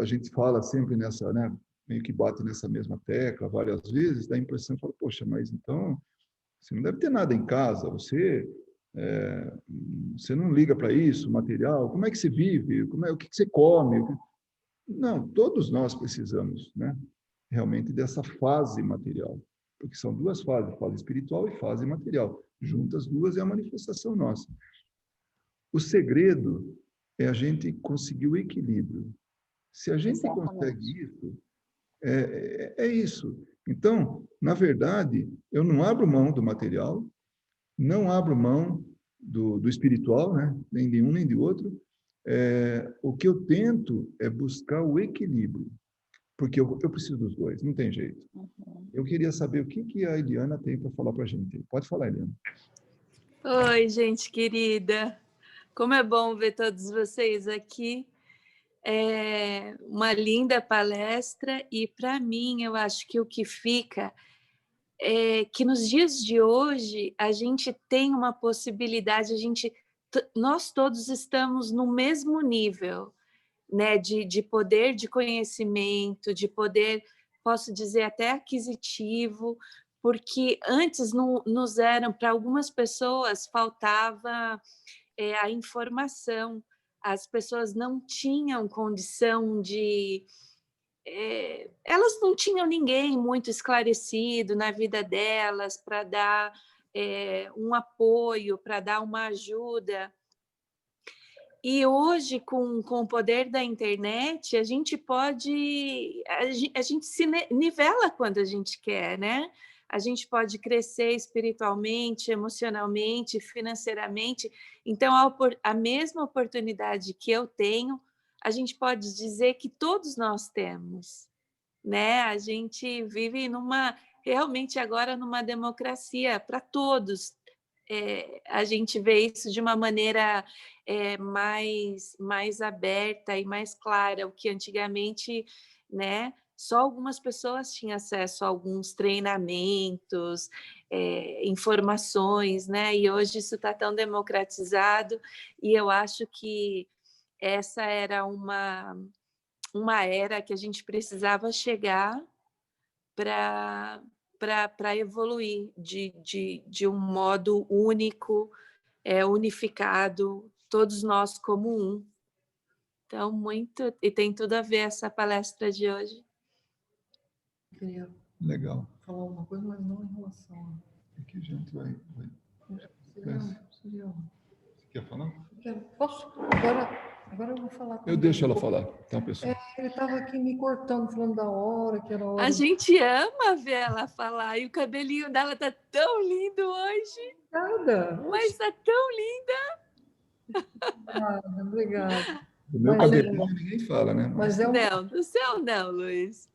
a gente fala sempre nessa, né, meio que bate nessa mesma tecla várias vezes, dá a impressão, fala, poxa, mas então, você não deve ter nada em casa, você não liga para isso, material, como é que você vive, o que você come? Não, todos nós precisamos, né, realmente dessa fase material, porque são duas fases, fase espiritual e fase material. Juntas duas é a manifestação nossa. O segredo é a gente conseguir o equilíbrio. Se a gente consegue isso, é isso. Então, na verdade, eu não abro mão do material, não abro mão do espiritual, né? Nem de um nem de outro. O que eu tento é buscar o equilíbrio, porque eu preciso dos dois, não tem jeito. Uhum. Eu queria saber o que a Eliana tem para falar para a gente. Pode falar, Eliana. Oi, gente querida. Como é bom ver todos vocês aqui. É uma linda palestra e, para mim, eu acho que o que fica é que nos dias de hoje a gente tem uma possibilidade, nós todos estamos no mesmo nível, né, de poder de conhecimento, de poder, posso dizer, até aquisitivo, porque antes nos eram, para algumas pessoas, faltava a informação, as pessoas não tinham condição de... elas não tinham ninguém muito esclarecido na vida delas para dar um apoio, para dar uma ajuda. E hoje, com o poder da internet, a gente pode... A gente se nivela quando a gente quer, né? A gente pode crescer espiritualmente, emocionalmente, financeiramente. Então, a mesma oportunidade que eu tenho, a gente pode dizer que todos nós temos, né? A gente vive realmente agora numa democracia para todos. A gente vê isso de uma maneira mais aberta e mais clara, o que antigamente, né, só algumas pessoas tinham acesso a alguns treinamentos, informações, né? E hoje isso está tão democratizado, e eu acho que essa era uma era que a gente precisava chegar para evoluir de um modo único, unificado, todos nós como um. Então, e tem tudo a ver essa palestra de hoje. Legal. falar uma coisa, mas não em relação a... Aqui a gente vai... Seria... Você quer falar? Posso? Agora eu vou falar. Eu deixo ela falar, tá, pessoal? Ele estava aqui me cortando, falando da hora, que era hora... A gente ama ver ela falar. E o cabelinho dela tá tão lindo hoje. Obrigada. Mas tá tão lindo. Obrigada. Do meu Mas cabelinho ninguém fala, né? Mas é um... Não, do seu não, Luiz.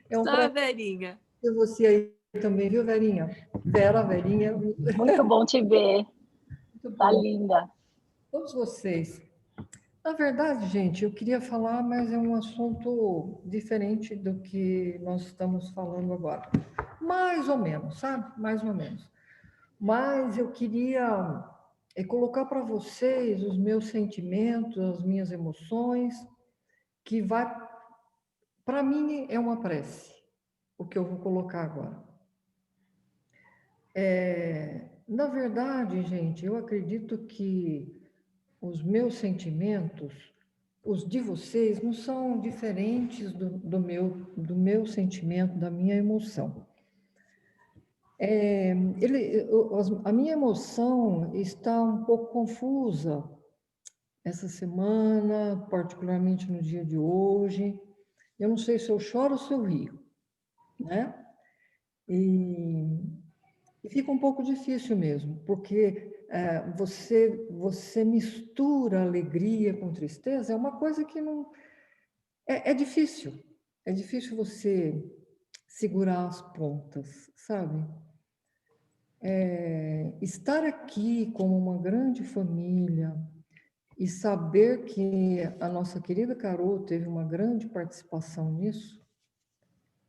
É um Só a Verinha. ter você aí também, viu, Verinha? Verinha. Muito bom te ver. Muito Tá bom. linda. Todos vocês. Na verdade, gente, eu queria falar, mas é um assunto diferente do que nós estamos falando agora. Mais ou menos, sabe? Mais ou menos. Mas eu queria colocar para vocês os meus sentimentos, as minhas emoções, que vai... Para mim, é uma prece, o que eu vou colocar agora. Na verdade, gente, eu acredito que os meus sentimentos, os de vocês, não são diferentes do meu sentimento, da minha emoção. A minha emoção está um pouco confusa essa semana, particularmente no dia de hoje. Eu não sei se eu choro ou se eu rio, né? E fica um pouco difícil mesmo, porque você mistura alegria com tristeza, é uma coisa que não... É difícil você segurar as pontas, sabe? Estar aqui como uma grande família e saber que a nossa querida Carol teve uma grande participação nisso,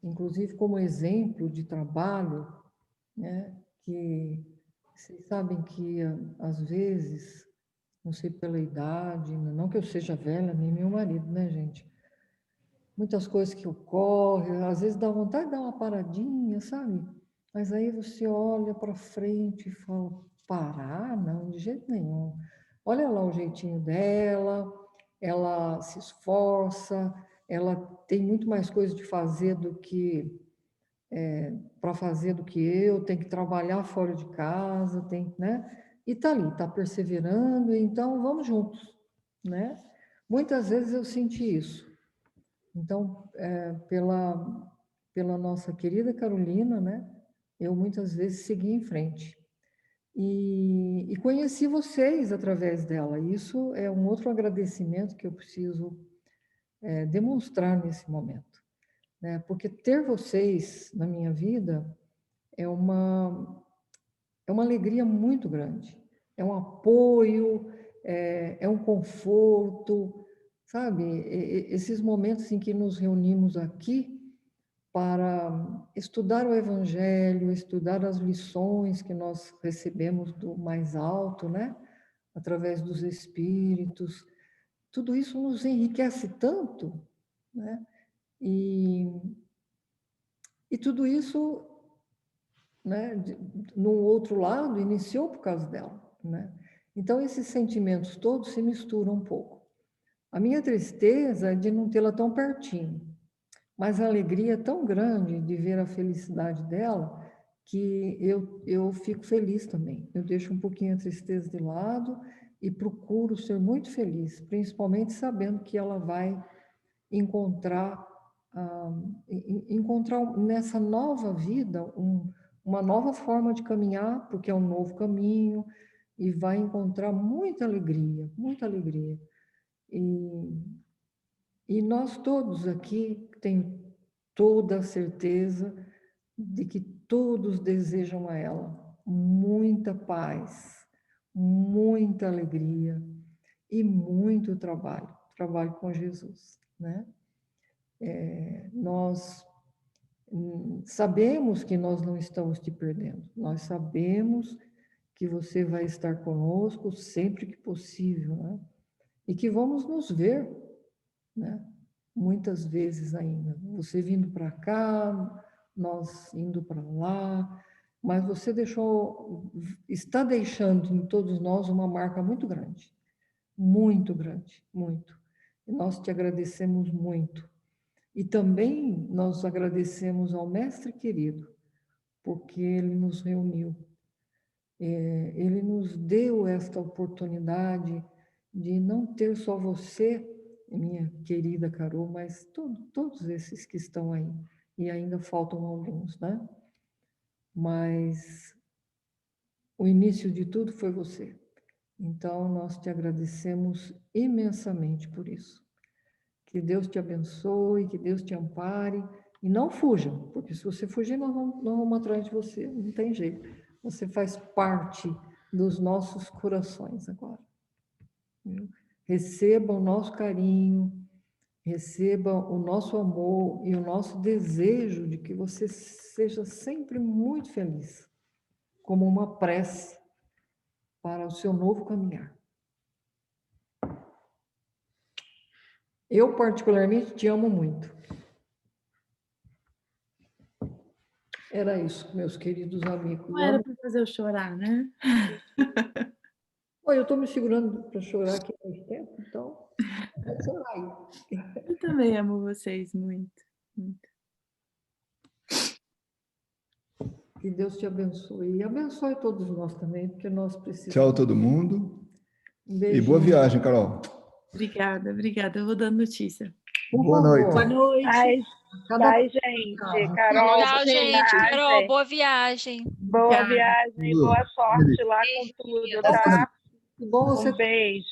inclusive como exemplo de trabalho, né? Que vocês sabem que, às vezes, não sei pela idade, não que eu seja velha, nem meu marido, né, gente? Muitas coisas que ocorrem, às vezes dá vontade de dar uma paradinha, sabe? Mas aí você olha para frente e fala, parar? Não, de jeito nenhum. Olha lá o jeitinho dela, ela se esforça, ela tem muito mais coisa de fazer do que... para fazer do que eu, tem que trabalhar fora de casa, tem, né? E tá ali, tá perseverando, então vamos juntos, né? Muitas vezes eu senti isso. Então, pela nossa querida Carolina, né? Eu muitas vezes segui em frente. E conheci vocês através dela. Isso é um outro agradecimento que eu preciso demonstrar nesse momento, né? Porque ter vocês na minha vida é uma alegria muito grande, é um apoio, é um conforto, sabe? Esses momentos em que nos reunimos aqui para estudar o Evangelho, estudar as lições que nós recebemos do mais alto, né? Através dos Espíritos, tudo isso nos enriquece tanto, né? E tudo isso, né, no outro lado, iniciou por causa dela, né? Então, esses sentimentos todos se misturam um pouco. A minha tristeza é de não tê-la tão pertinho, mas a alegria é tão grande de ver a felicidade dela que eu fico feliz também. Eu deixo um pouquinho a tristeza de lado e procuro ser muito feliz, principalmente sabendo que ela vai encontrar nessa nova vida uma nova forma de caminhar, porque é um novo caminho, e vai encontrar muita alegria, muita alegria. E nós todos aqui tenho toda a certeza de que todos desejam a ela muita paz, muita alegria e muito trabalho com Jesus, né? Nós sabemos que nós não estamos te perdendo, nós sabemos que você vai estar conosco sempre que possível, né? E que vamos nos ver, né? Muitas vezes ainda. Você vindo para cá, nós indo para lá, mas você está deixando em todos nós uma marca muito grande, muito. E nós te agradecemos muito. E também nós agradecemos ao Mestre querido, porque ele nos reuniu. Ele nos deu esta oportunidade de não ter só você, minha querida Carol, mas todos esses que estão aí. E ainda faltam alguns, né? Mas o início de tudo foi você. Então, nós te agradecemos imensamente por isso. Que Deus te abençoe, que Deus te ampare. E não fuja, porque se você fugir, nós vamos atrás de você. Não tem jeito. Você faz parte dos nossos corações agora. Viu? Receba o nosso carinho, receba o nosso amor e o nosso desejo de que você seja sempre muito feliz, como uma prece para o seu novo caminhar. Eu, particularmente, te amo muito. Era isso, meus queridos amigos. Não era para fazer eu chorar, né? Olha, eu estou me segurando para chorar aqui há muito tempo, então vou chorar aí. Eu também amo vocês muito, muito. Que Deus te abençoe. E abençoe todos nós também, porque nós precisamos. Tchau, todo mundo. Um beijo. E boa viagem, Carol. Obrigada, obrigada. Eu vou dando notícia. Boa noite. Boa noite. Bye, gente. Carol, Tchau, boa gente. viagem. Carol, boa viagem. Boa Obrigada. viagem, boa sorte lá com tudo, tá? Que bom você Um beijo.